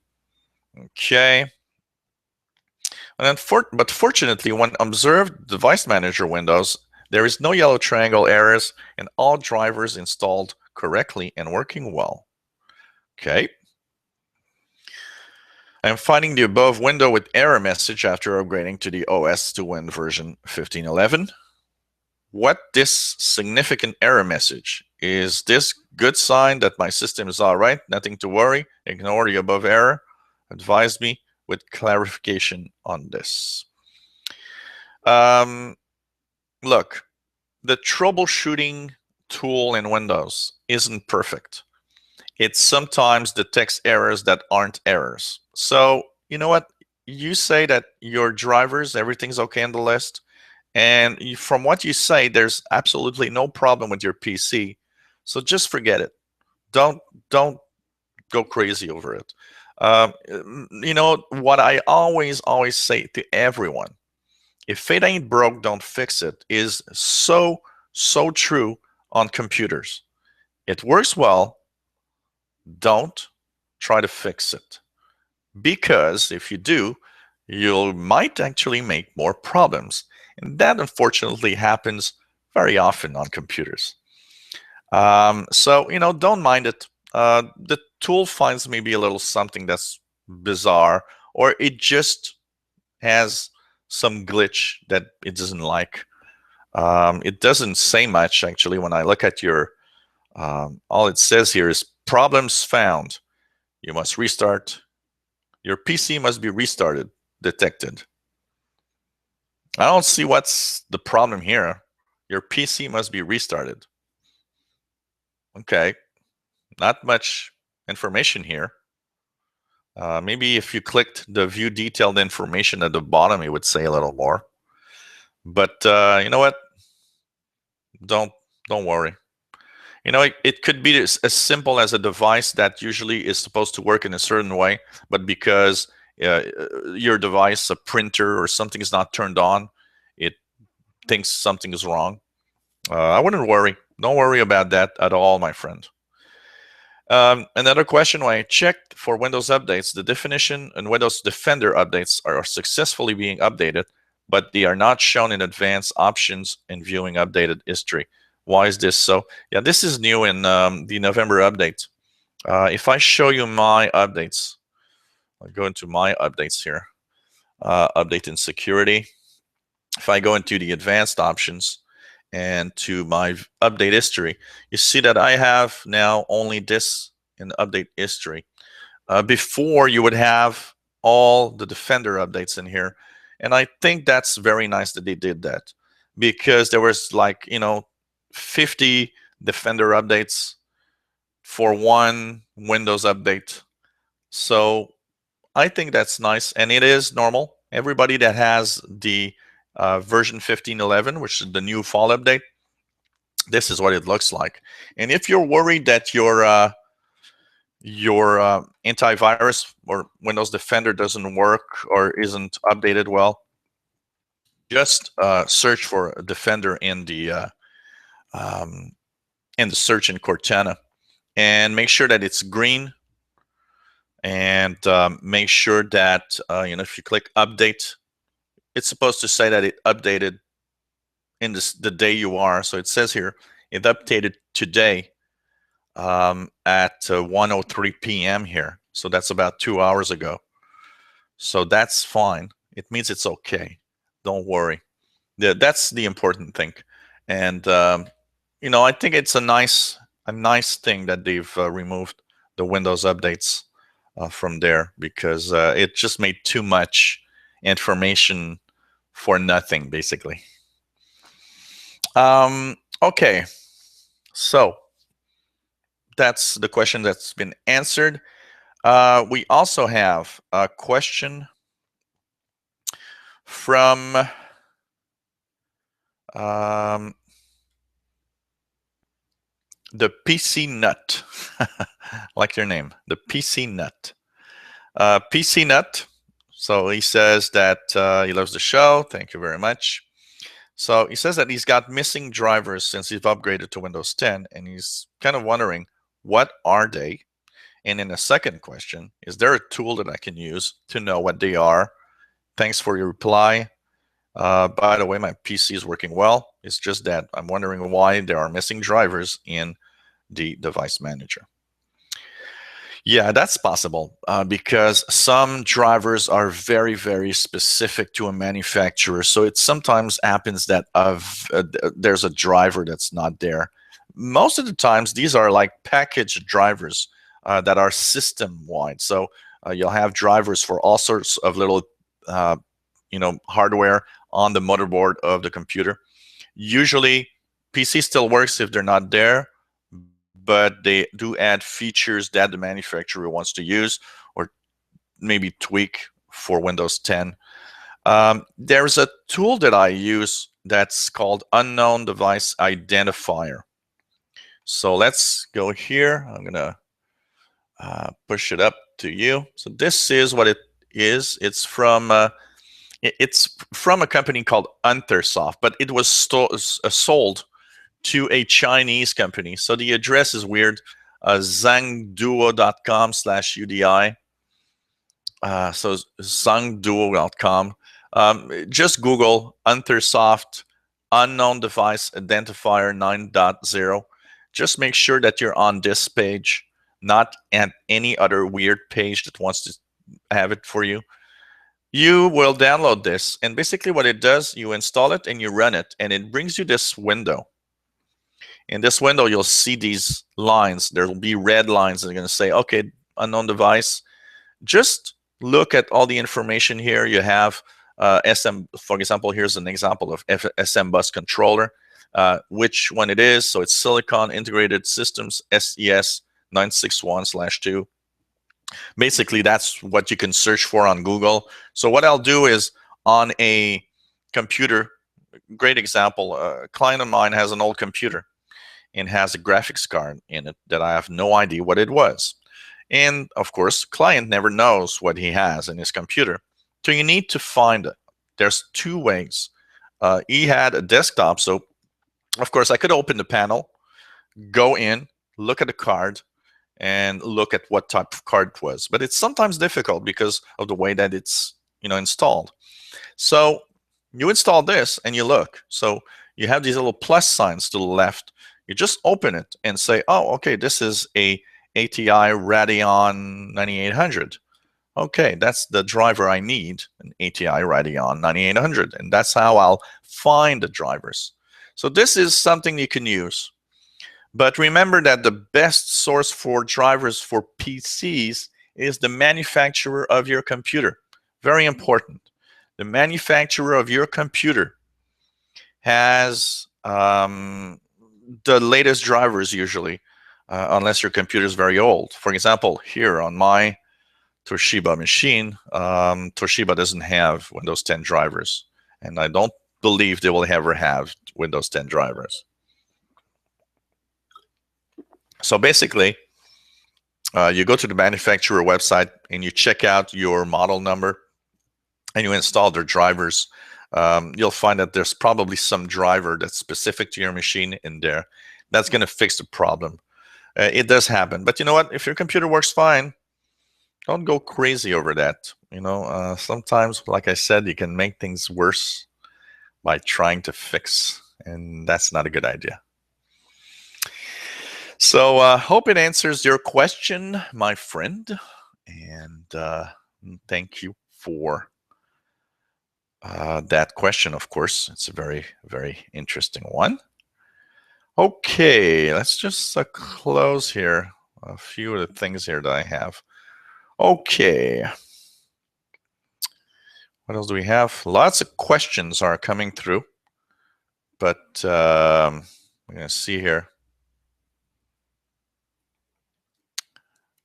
Okay. And then but fortunately, when observed device manager windows, there is no yellow triangle errors, and all drivers installed correctly and working well. Okay. I'm finding the above window with error message after upgrading to the OS to Win version 15.11. What this significant error message? Is this good sign that my system is all right? Nothing to worry. Ignore the above error. Advise me with clarification on this. Look, the troubleshooting tool in Windows isn't perfect. It sometimes detects errors that aren't errors. So, you know what? You say that your drivers, everything's okay on the list. And from what you say, there's absolutely no problem with your PC. So just forget it. Don't go crazy over it. What I always say to everyone, if it ain't broke, don't fix it, is so true on computers. It works well. Don't try to fix it. Because if you do, you might actually make more problems. And that unfortunately happens very often on computers. So, don't mind it. The tool finds maybe a little something that's bizarre, or it just has some glitch that it doesn't like. It doesn't say much, actually. When I look at your, all it says here is problems found. You must restart. Your PC must be restarted, detected. I don't see what's the problem here. Your PC must be restarted. Okay, not much information here. Maybe if you clicked the view detailed information at the bottom, it would say a little more. But you know what? Don't worry. It could be as simple as a device that usually is supposed to work in a certain way, but because your device, a printer or something is not turned on, it thinks something is wrong. I wouldn't worry. Don't worry about that at all, my friend. Another question: when I checked for Windows updates, the definition and Windows Defender updates are successfully being updated, but they are not shown in advanced options in viewing updated history. Why is this so? Yeah, this is new in the November update. If I show you my updates, I'll go into my updates here. Update in security. If I go into the advanced options and to my update history, you see that I have now only this in update history. Before, you would have all the Defender updates in here. And I think that's very nice that they did that, because there was 50 Defender updates for one Windows update. So I think that's nice, and it is normal. Everybody that has the version 15.11, which is the new fall update, this is what it looks like. And if you're worried that your antivirus or Windows Defender doesn't work or isn't updated well, just search for Defender in the search in Cortana, and make sure that it's green. And make sure that if you click update, it's supposed to say that it updated in the day you are. So it says here it updated today at 1:03 p.m. here. So that's about 2 hours ago. So that's fine. It means it's okay. Don't worry. That's the important thing. And I think it's a nice thing that they've removed the Windows updates from there, because it just made too much information for nothing, basically. Okay, so that's the question that's been answered. We also have a question from the PC Nut. Like your name, the PC Nut. PC Nut. So he says that he loves the show. Thank you very much. So he says that he's got missing drivers since he's upgraded to Windows 10, and he's kind of wondering, what are they? And in a second question, is there a tool that I can use to know what they are? Thanks for your reply. By the way, my PC is working well. It's just that I'm wondering why there are missing drivers in the device manager. Yeah, that's possible because some drivers are very, very specific to a manufacturer. So it sometimes happens that there's a driver that's not there. Most of the times, these are like packaged drivers that are system-wide. So you'll have drivers for all sorts of little, hardware on the motherboard of the computer. Usually, PC still works if they're not there, but they do add features that the manufacturer wants to use or maybe tweak for Windows 10. There's a tool that I use that's called Unknown Device Identifier. So let's go here. I'm going to push it up to you. So this is what it is. It's from a company called Untersoft, but it was sold to a Chinese company. So the address is weird. Zhangduo.com/UDI. So zhangduo.com. Just Google Untersoft Unknown Device Identifier 9.0. Just make sure that you're on this page, not at any other weird page that wants to have it for you. You will download this, and basically what it does, you install it and you run it, and it brings you this window. In this window, you'll see these lines. There will be red lines that are going to say, okay, unknown device. Just look at all the information here. You have SM, for example, here's an example of SM bus controller, which one it is. So it's Silicon Integrated Systems SES 961/2. Basically, that's what you can search for on Google. So what I'll do is on a computer, great example, a client of mine has an old computer. and has a graphics card in it that I have no idea what it was. And of course, client never knows what he has in his computer. So you need to find it. There's two ways. He had a desktop, so of course I could open the panel, go in, look at the card, and look at what type of card it was. But it's sometimes difficult because of the way that it's installed. So you install this and you look. So you have these little plus signs to the left. You just open it and say, oh, okay, this is a ATI Radeon 9800. Okay, that's the driver I need, an ATI Radeon 9800. And that's how I'll find the drivers. So this is something you can use. But remember that the best source for drivers for PCs is the manufacturer of your computer. Very important. The manufacturer of your computer has the latest drivers usually, unless your computer is very old. For example, here on my Toshiba machine, Toshiba doesn't have Windows 10 drivers, and I don't believe they will ever have Windows 10 drivers. So basically, you go to the manufacturer website and you check out your model number and you install their drivers. You'll find that there's probably some driver that's specific to your machine in there. That's going to fix the problem. It does happen. But you know what? If your computer works fine, don't go crazy over that. Sometimes, like I said, you can make things worse by trying to fix, and that's not a good idea. So hope it answers your question, my friend, and thank you for that question. Of course, it's a very, very interesting one. Okay, let's just close here a few of the things here that I have. Okay, what else do we have? Lots of questions are coming through, but we're gonna see here.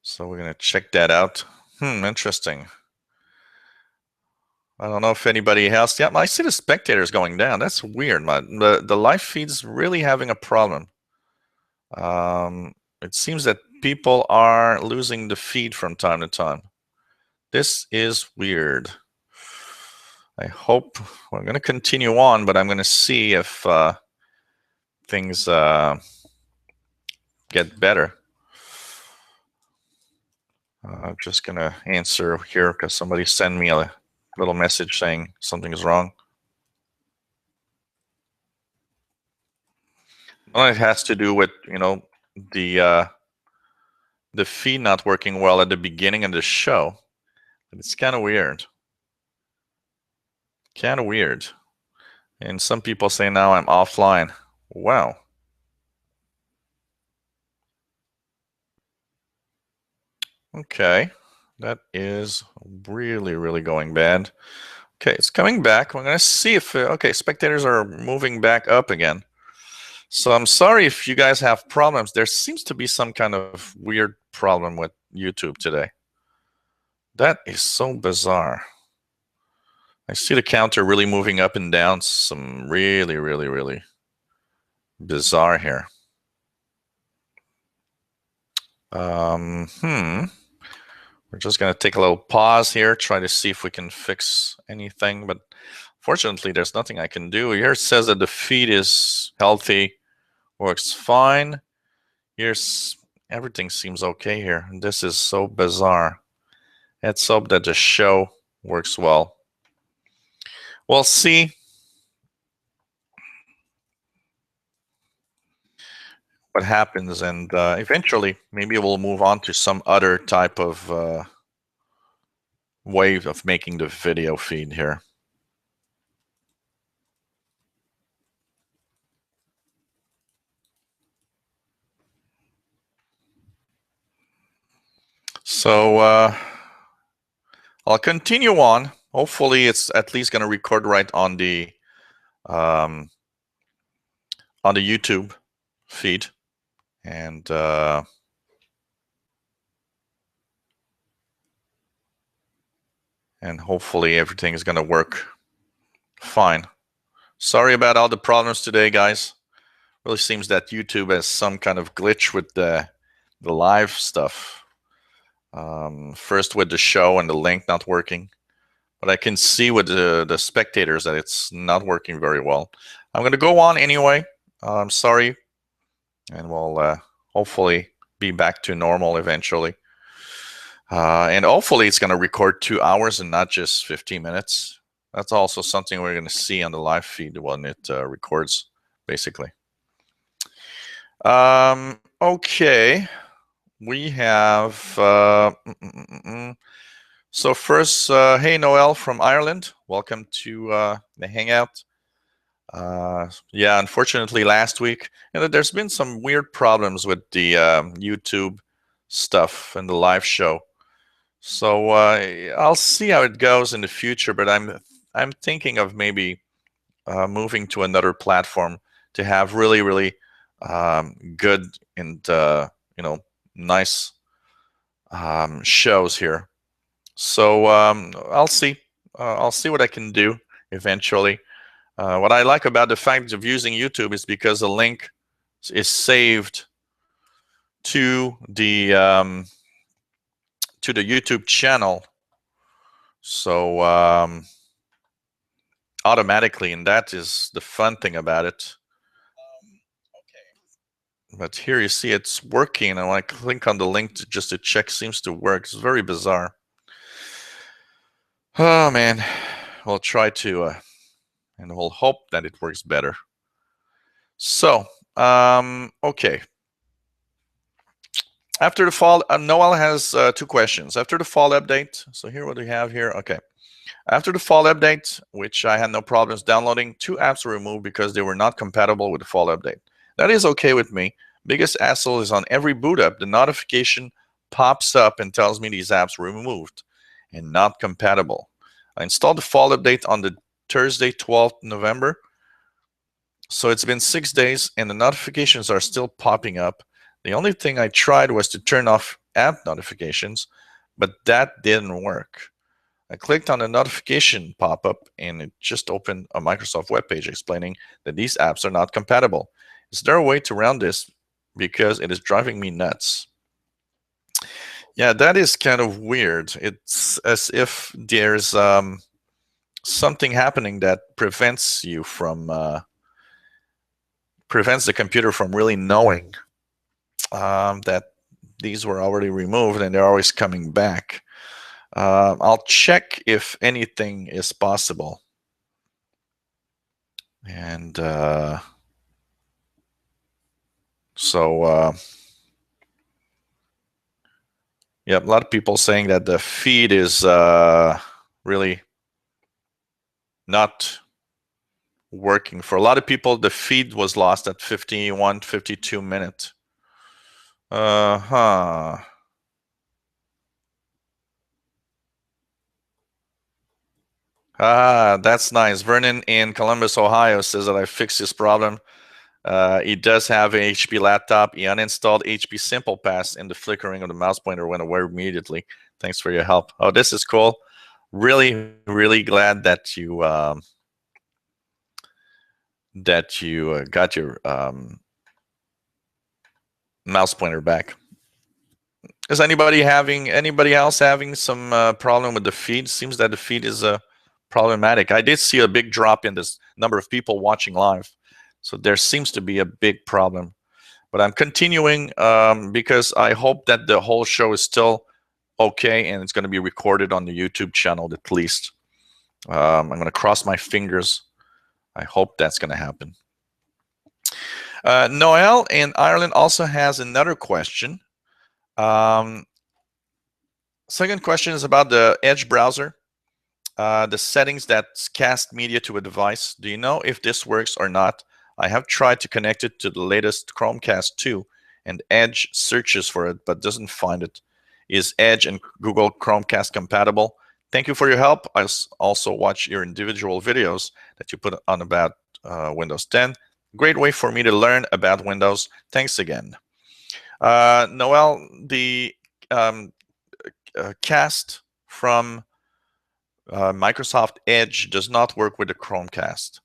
So we're going to check that out. Interesting. I don't know if anybody else. Yeah, I see the spectators going down. That's weird. The live feed's really having a problem. It seems that people are losing the feed from time to time. This is weird. I hope we're going to continue on, but I'm going to see if things get better. I'm just going to answer here because somebody sent me a little message saying something is wrong. Well, it has to do with, the feed not working well at the beginning of the show. It's kind of weird. Kind of weird. And some people say now I'm offline. Wow. Okay. That is really, really going bad. Okay, it's coming back. We're going to see if, okay, spectators are moving back up again. So I'm sorry if you guys have problems. There seems to be some kind of weird problem with YouTube today. That is so bizarre. I see the counter really moving up and down. Some really, really, really bizarre here. We're just going to take a little pause here, try to see if we can fix anything. But fortunately, there's nothing I can do. Here it says that the feed is healthy, works fine. Here's everything seems okay here. This is so bizarre. Let's hope that the show works well. We'll see what happens, and eventually maybe we'll move on to some other type of way of making the video feed here. So I'll continue on. Hopefully it's at least going to record right on the YouTube feed, and hopefully everything is going to work fine. Sorry about all the problems today, guys. Really seems that YouTube has some kind of glitch with the live stuff. First with the show and the link not working. But I can see with the spectators that it's not working very well. I'm going to go on anyway. I'm sorry. And we'll hopefully be back to normal eventually. And hopefully it's going to record 2 hours and not just 15 minutes. That's also something we're going to see on the live feed when it records, basically. Okay. We have... So first, hey, Noel from Ireland. Welcome to the Hangout. Yeah, unfortunately, last week, there's been some weird problems with the YouTube stuff and the live show. So I'll see how it goes in the future, but I'm thinking of maybe moving to another platform to have really good and nice shows here. So I'll see. I'll see what I can do eventually. What I like about the fact of using YouTube is because the link is saved to the YouTube channel, so automatically, and that is the fun thing about it. But here you see it's working, and when I click on the link just to check, seems to work. It's very bizarre. Oh man, we'll try to, and we'll hope that it works better. So, okay. After the fall, Noel has 2 questions. After the fall update, so here what do we have here? Okay. After the fall update, which I had no problems downloading, 2 apps were removed because they were not compatible with the fall update. That is okay with me. Biggest hassle is on every boot up, the notification pops up and tells me these apps were removed and not compatible. I installed the fall update on the Thursday, 12th November. So it's been 6 days and the notifications are still popping up. The only thing I tried was to turn off app notifications, but that didn't work. I clicked on the notification pop-up and it just opened a Microsoft web page explaining that these apps are not compatible. Is there a way to round this? Because it is driving me nuts. Yeah, that is kind of weird. It's as if there's something happening that prevents you from prevents the computer from really knowing that these were already removed and they're always coming back. I'll check if anything is possible. And yeah, a lot of people saying that the feed is really not working. For a lot of people, the feed was lost at 51, 52 minutes. Ah, that's nice. Vernon in Columbus, Ohio says that I fixed this problem. He does have an HP laptop. He uninstalled HP Simple Pass and the flickering of the mouse pointer went away immediately. Thanks for your help. Oh, this is cool. Really glad that you got your mouse pointer back. Is anybody else having some problem with the feed? Seems that the feed is problematic. I did see a big drop in this number of people watching live, so there seems to be a big problem. But I'm continuing because I hope that the whole show is still okay and it's going to be recorded on the YouTube channel at least. I'm going to cross my fingers. I hope that's going to happen. Noel in Ireland also has another question. Second question is about the Edge browser. The settings that cast media to a device. Do you know if this works or not? I have tried to connect it to the latest Chromecast 2 and Edge searches for it but doesn't find it. Is Edge and Google Chromecast compatible? Thank you for your help. I also watch your individual videos that you put on about Windows 10. Great way for me to learn about Windows. Thanks again. Noel, the cast from Microsoft Edge does not work with the Chromecast.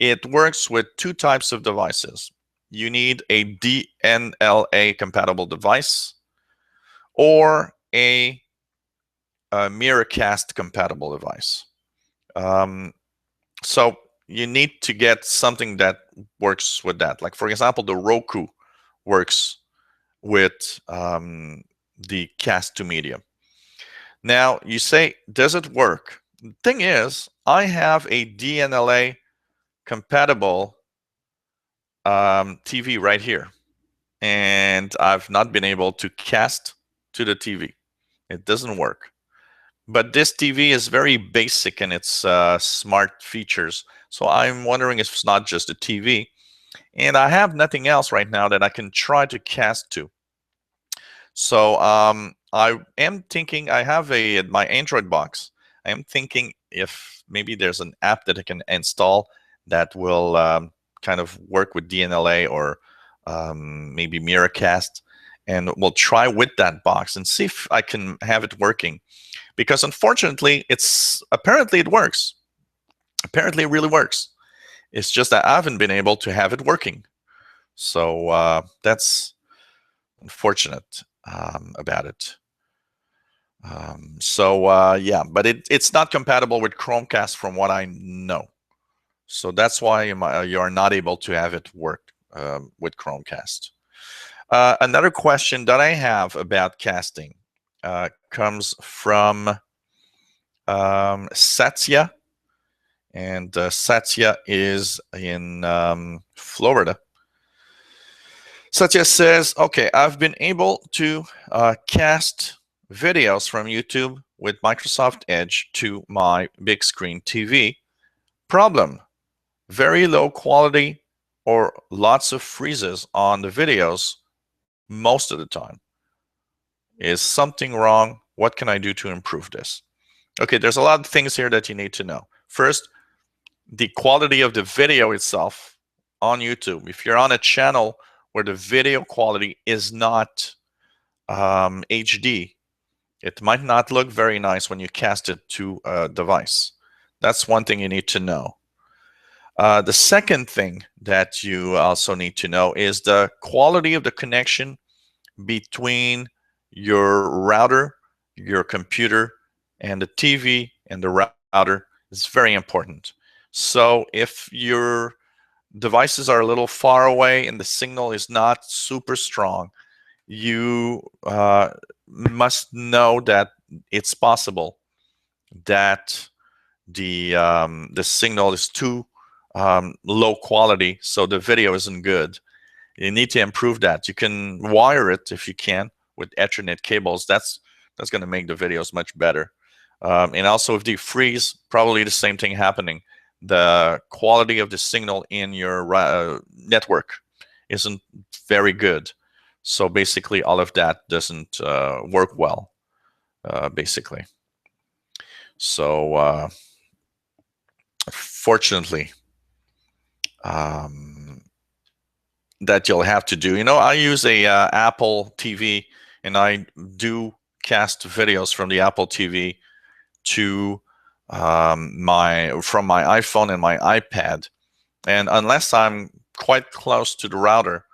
It works with 2 types of devices. you need a DNLA compatible device or a Miracast compatible device. So you need to get something that works with that. Like, for example, the Roku works with the cast to media. Now, you say, does it work? The thing is, I have a DNLA compatible TV right here, and I've not been able to cast to the TV. It doesn't work. But this TV is very basic in its smart features. So I'm wondering if it's not just a TV. And I have nothing else right now that I can try to cast to. So I am thinking, I have my Android box. I am thinking if maybe there's an app that I can install that will kind of work with DNLA or maybe Miracast. And we'll try with that box and see if I can have it working. Because unfortunately, apparently it works. Apparently it really works. It's just that I haven't been able to have it working. So that's unfortunate about it. Yeah, but it's not compatible with Chromecast from what I know. So that's why you are not able to have it work with Chromecast. Another question that I have about casting comes from Satya, and Satya is in Florida. Satya says, okay, I've been able to cast videos from YouTube with Microsoft Edge to my big screen TV. Problem, very low quality or lots of freezes on the videos most of the time. Is something wrong? What can I do to improve this? Okay, there's a lot of things here that you need to know. First, the quality of the video itself on YouTube. If you're on a channel where the video quality is not HD, it might not look very nice when you cast it to a device. That's one thing you need to know. The second thing that you also need to know is the quality of the connection between your router, your computer, and the TV and the router is very important. So if your devices are a little far away and the signal is not super strong, you must know that it's possible that the signal is too low quality, so the video isn't good. You need to improve that. You can wire it if you can with Ethernet cables. That's going to make the videos much better. And also, if they freeze, probably the same thing happening. The quality of the signal in your network isn't very good. So basically, all of that doesn't work well, basically. So fortunately, that you'll have to do. I use a Apple TV, and I do cast videos from the Apple TV to from my iPhone and my iPad. And unless I'm quite close to the router,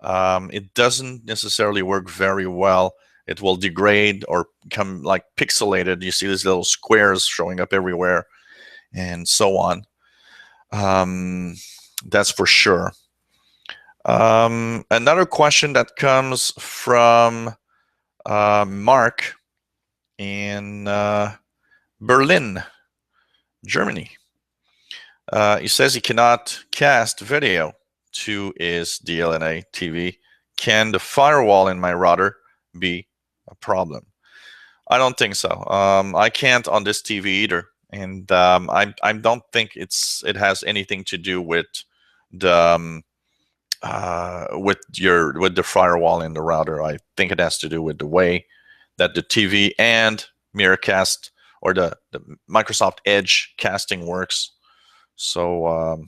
it doesn't necessarily work very well. It will degrade or become like pixelated. You see these little squares showing up everywhere and so on. That's for sure. Another question that comes from Mark in Berlin, Germany. He says he cannot cast video to his DLNA TV. Can the firewall in my router be a problem? I don't think so. I can't on this TV either, and I don't think it has anything to do with the with the firewall in the router. I think it has to do with the way that the TV and Miracast or the Microsoft Edge casting works. So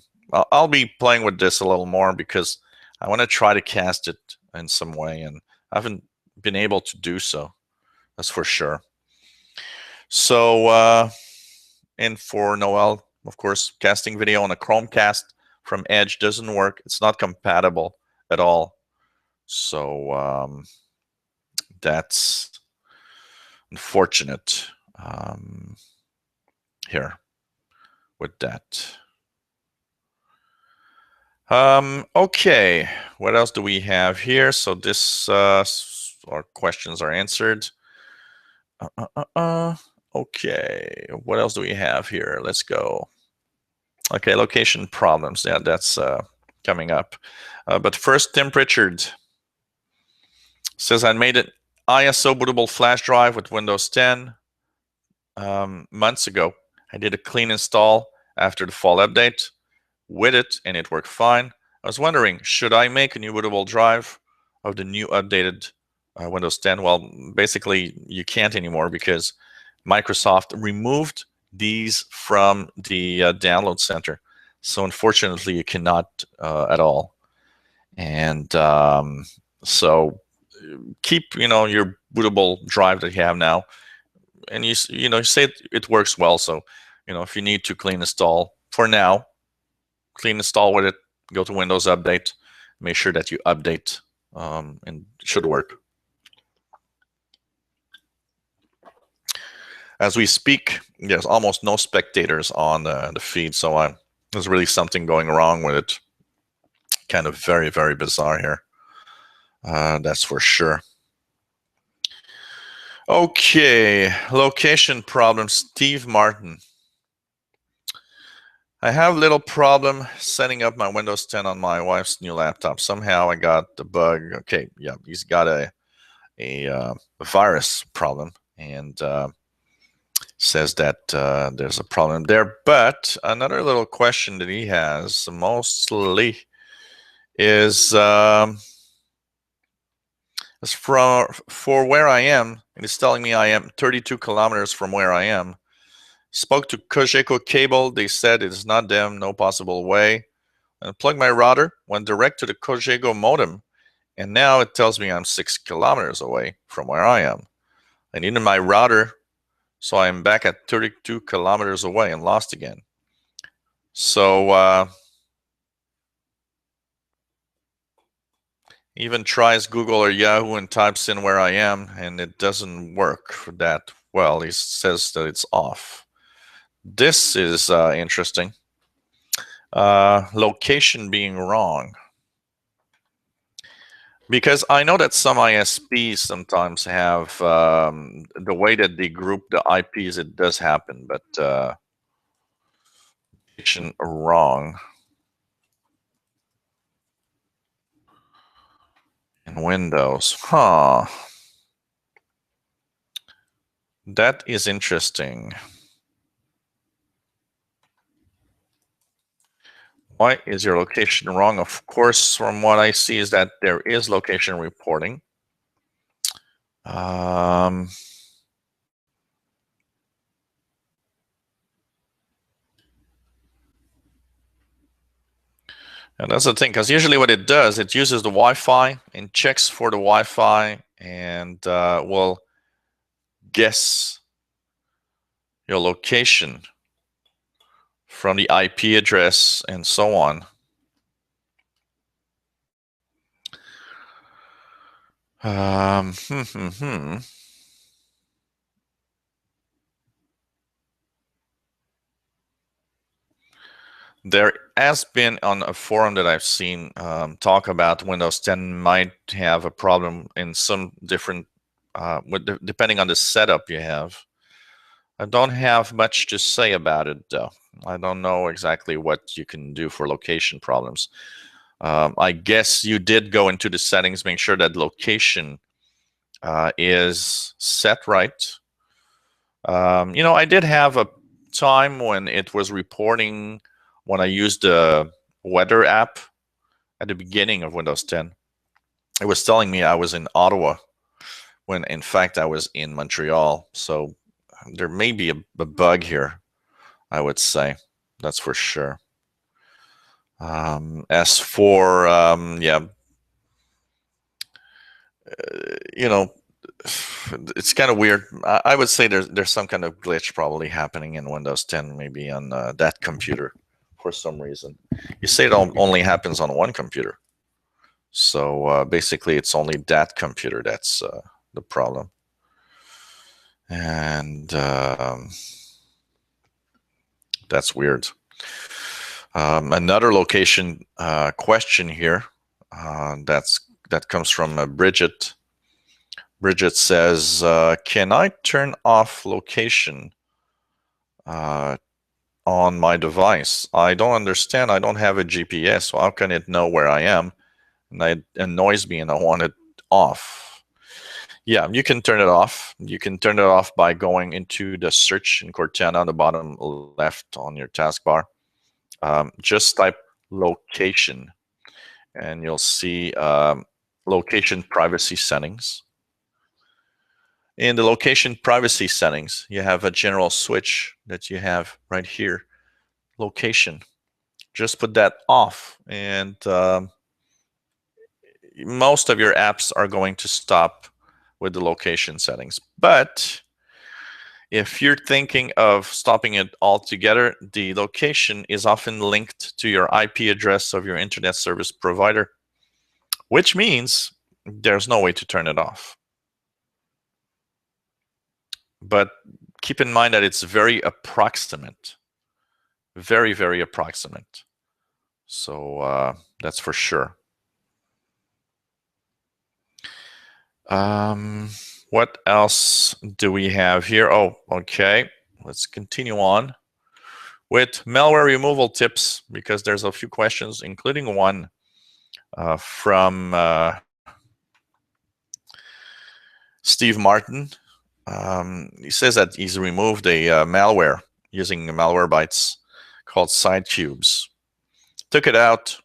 I'll be playing with this a little more because I want to try to cast it in some way, and I haven't been able to do so. That's for sure. So and for Noel, of course, casting video on a Chromecast from Edge doesn't work. It's not compatible. at all. So that's unfortunate here with that. Okay, what else do we have here? So this our questions are answered. Okay, what else do we have here? Let's go. Okay, location problems. Yeah, that's coming up. But first, Tim Pritchard says, I made an ISO bootable flash drive with Windows 10 months ago. I did a clean install after the fall update with it, and it worked fine. I was wondering, should I make a new bootable drive of the new updated Windows 10? Well, basically, you can't anymore because Microsoft removed these from the download center. So unfortunately, you cannot at all. And so keep your bootable drive that you have now, and you say it works well. So if you need to clean install for now, clean install with it, go to Windows Update, make sure that you update, and it should work. As we speak, there's almost no spectators on the feed, so there's really something going wrong with it. Kind of very, very bizarre here. That's for sure. Okay, location problem, Steve Martin. I have a little problem setting up my Windows 10 on my wife's new laptop. Somehow I got the bug. Okay, yeah, he's got a virus problem, and says that there's a problem there. But another little question that he has mostly is for where I am. And it's telling me I am 32 kilometers from where I am. Spoke to Cogeco Cable. They said it is not them, no possible way. And plugged my router, went direct to the Cogeco modem, and now it tells me I'm 6 kilometers away from where I am. I needed my router, so I'm back at 32 kilometers away and lost again. So even tries Google or Yahoo and types in where I am, and it doesn't work that well. He says that it's off. This is interesting. Location being wrong. Because I know that some ISPs sometimes have the way that they group the IPs, it does happen, but location wrong in Windows. Huh. That is interesting. Why is your location wrong? Of course, from what I see is that there is location reporting. And that's the thing, because usually what it does, it uses the Wi-Fi and checks for the Wi-Fi and will guess your location from the IP address and so on. There has been on a forum that I've seen talk about Windows 10 might have a problem in some different, depending on the setup you have. I don't have much to say about it, though. I don't know exactly what you can do for location problems. I guess you did go into the settings, make sure that location is set right. I did have a time when it was reporting when I used the weather app at the beginning of Windows 10. It was telling me I was in Ottawa when in fact I was in Montreal. So there may be a bug here, I would say. That's for sure. As for, it's kind of weird. I would say there's some kind of glitch probably happening in Windows 10, maybe on that computer for some reason. You say it only happens on one computer. So basically, it's only that computer that's the problem. And that's weird. Another location question here that comes from Bridget. Bridget says, can I turn off location on my device? I don't understand. I don't have a GPS, so how can it know where I am? And it annoys me and I want it off. Yeah, you can turn it off. You can turn it off by going into the search in Cortana on the bottom left on your taskbar. Just type location and you'll see location privacy settings. In the location privacy settings, you have a general switch that you have right here, location. Just put that off and most of your apps are going to stop with the location settings. But if you're thinking of stopping it altogether, the location is often linked to your IP address of your internet service provider, which means there's no way to turn it off. But keep in mind that it's very approximate, very, very approximate. So that's for sure. What else do we have here? Oh, okay. Let's continue on with malware removal tips, because there's a few questions, including one from Steve Martin. He says that he's removed a malware using Malwarebytes called Sidecubes. Took it out,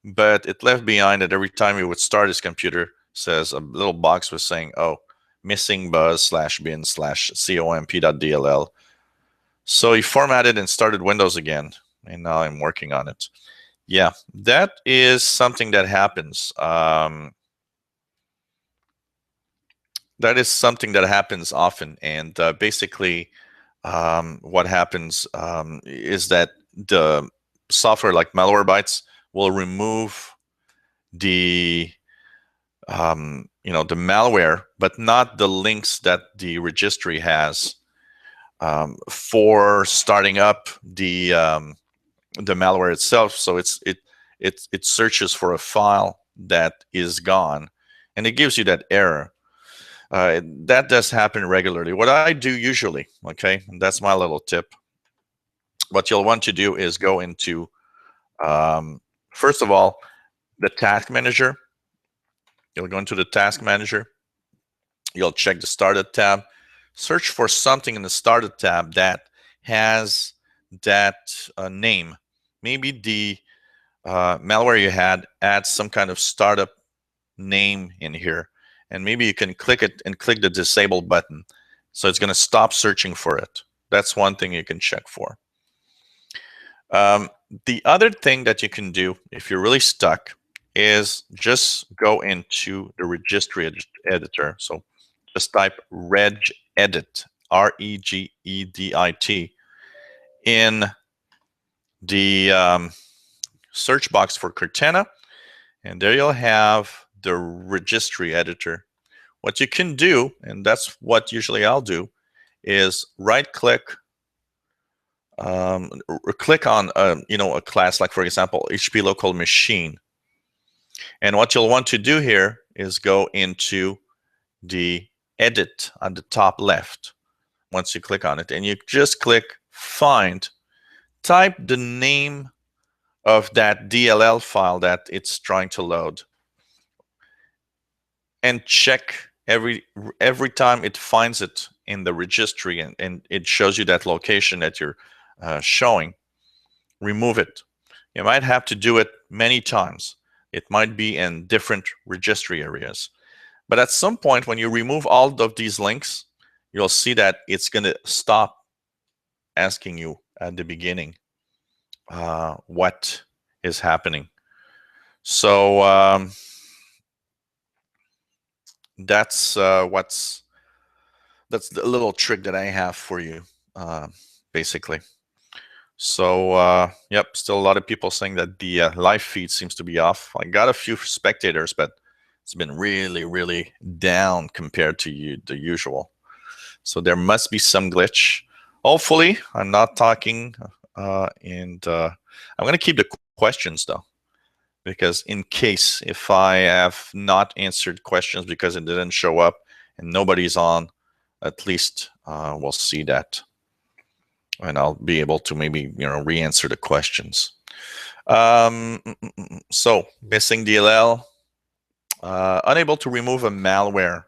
but it left behind that every time he would start his computer, says a little box was saying, oh, missing buzz/bin/comp.dll. So he formatted and started Windows again, and now I'm working on it. Yeah, that is something that happens. That is something that happens often, and basically what happens is that the software like Malwarebytes will remove the the malware, but not the links that the registry has for starting up the malware itself. So it searches for a file that is gone, and it gives you that error. That does happen regularly. What I do usually, okay, and that's my little tip. What you'll want to do is go into, first of all, the task manager. You'll go into the task manager. You'll check the started tab. Search for something in the started tab that has that name. Maybe the malware you had adds some kind of startup name in here. And maybe you can click it and click the disable button. So it's going to stop searching for it. That's one thing you can check for. The other thing that you can do if you're really stuck is just go into the registry editor. So just type regedit, regedit, in the search box for Cortana, and there you'll have the registry editor. What you can do, and that's what usually I'll do, is right-click, click on a class, like for example HP local machine, and what you'll want to do here is go into the edit on the top left. Once you click on it, and you just click find, type the name of that DLL file that it's trying to load, and check every time it finds it in the registry and it shows you that location that you're showing, remove it. You might have to do it many times. It might be in different registry areas. But at some point, when you remove all of these links, you'll see that it's going to stop asking you at the beginning what is happening. So that's the little trick that I have for you, basically. So, yep, still a lot of people saying that the live feed seems to be off. I got a few spectators, but it's been really, really down compared to the usual. So there must be some glitch. Hopefully, I'm not talking, and I'm going to keep the questions though, because in case if I have not answered questions because it didn't show up and nobody's on, at least we'll see that, and I'll be able to maybe re-answer the questions. So missing DLL, unable to remove a malware.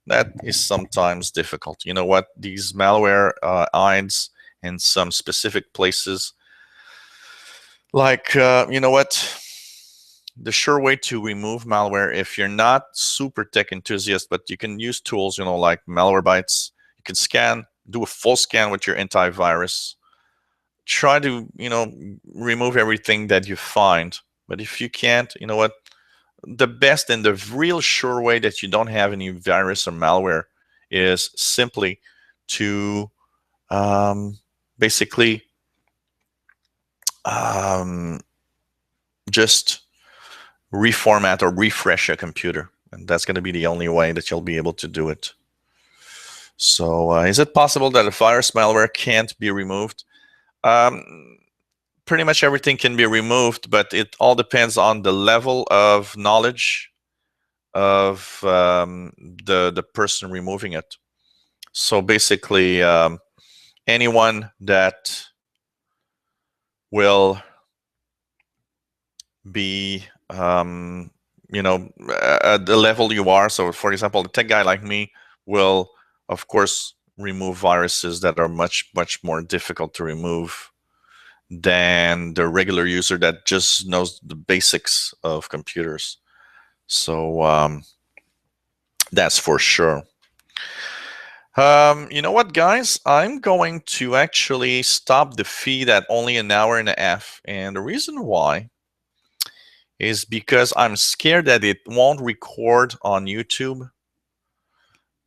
That is sometimes difficult. You know what? These malware hides in some specific places. Like, you know what? The sure way to remove malware, if you're not super tech enthusiast, but you can use tools, like Malwarebytes. You can scan, do a full scan with your antivirus. Try to, remove everything that you find. But if you can't, you know what? The best and the real sure way that you don't have any virus or malware is simply to basically just reformat or refresh a computer. And that's going to be the only way that you'll be able to do it. So is it possible that a virus malware can't be removed? Pretty much everything can be removed, but it all depends on the level of knowledge of the person removing it. So basically, anyone that will be at the level you are. So for example, a tech guy like me will, of course, remove viruses that are much more difficult to remove than the regular user that just knows the basics of computers. So that's for sure. You know what, guys? I'm going to actually stop the feed at only an hour and a half. And the reason why is because I'm scared that it won't record on YouTube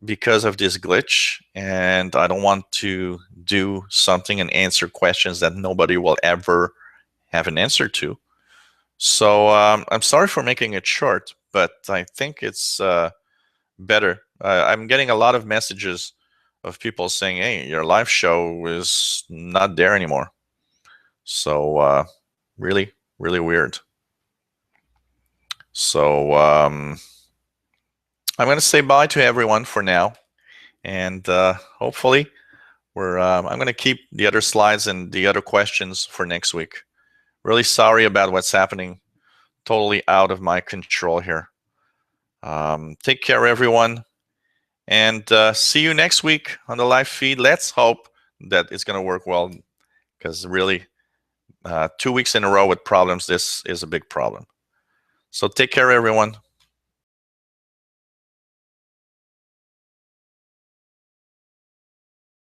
because of this glitch. And I don't want to do something and answer questions that nobody will ever have an answer to. So I'm sorry for making it short, but I think it's better. I'm getting a lot of messages of people saying, hey, your live show is not there anymore. So really, really weird. So I'm going to say bye to everyone for now. And hopefully I'm going to keep the other slides and the other questions for next week. Really sorry about what's happening. Totally out of my control here. Take care, everyone. And see you next week on the live feed. Let's hope that it's going to work well, because really 2 weeks in a row with problems, this is a big problem. So take care, everyone.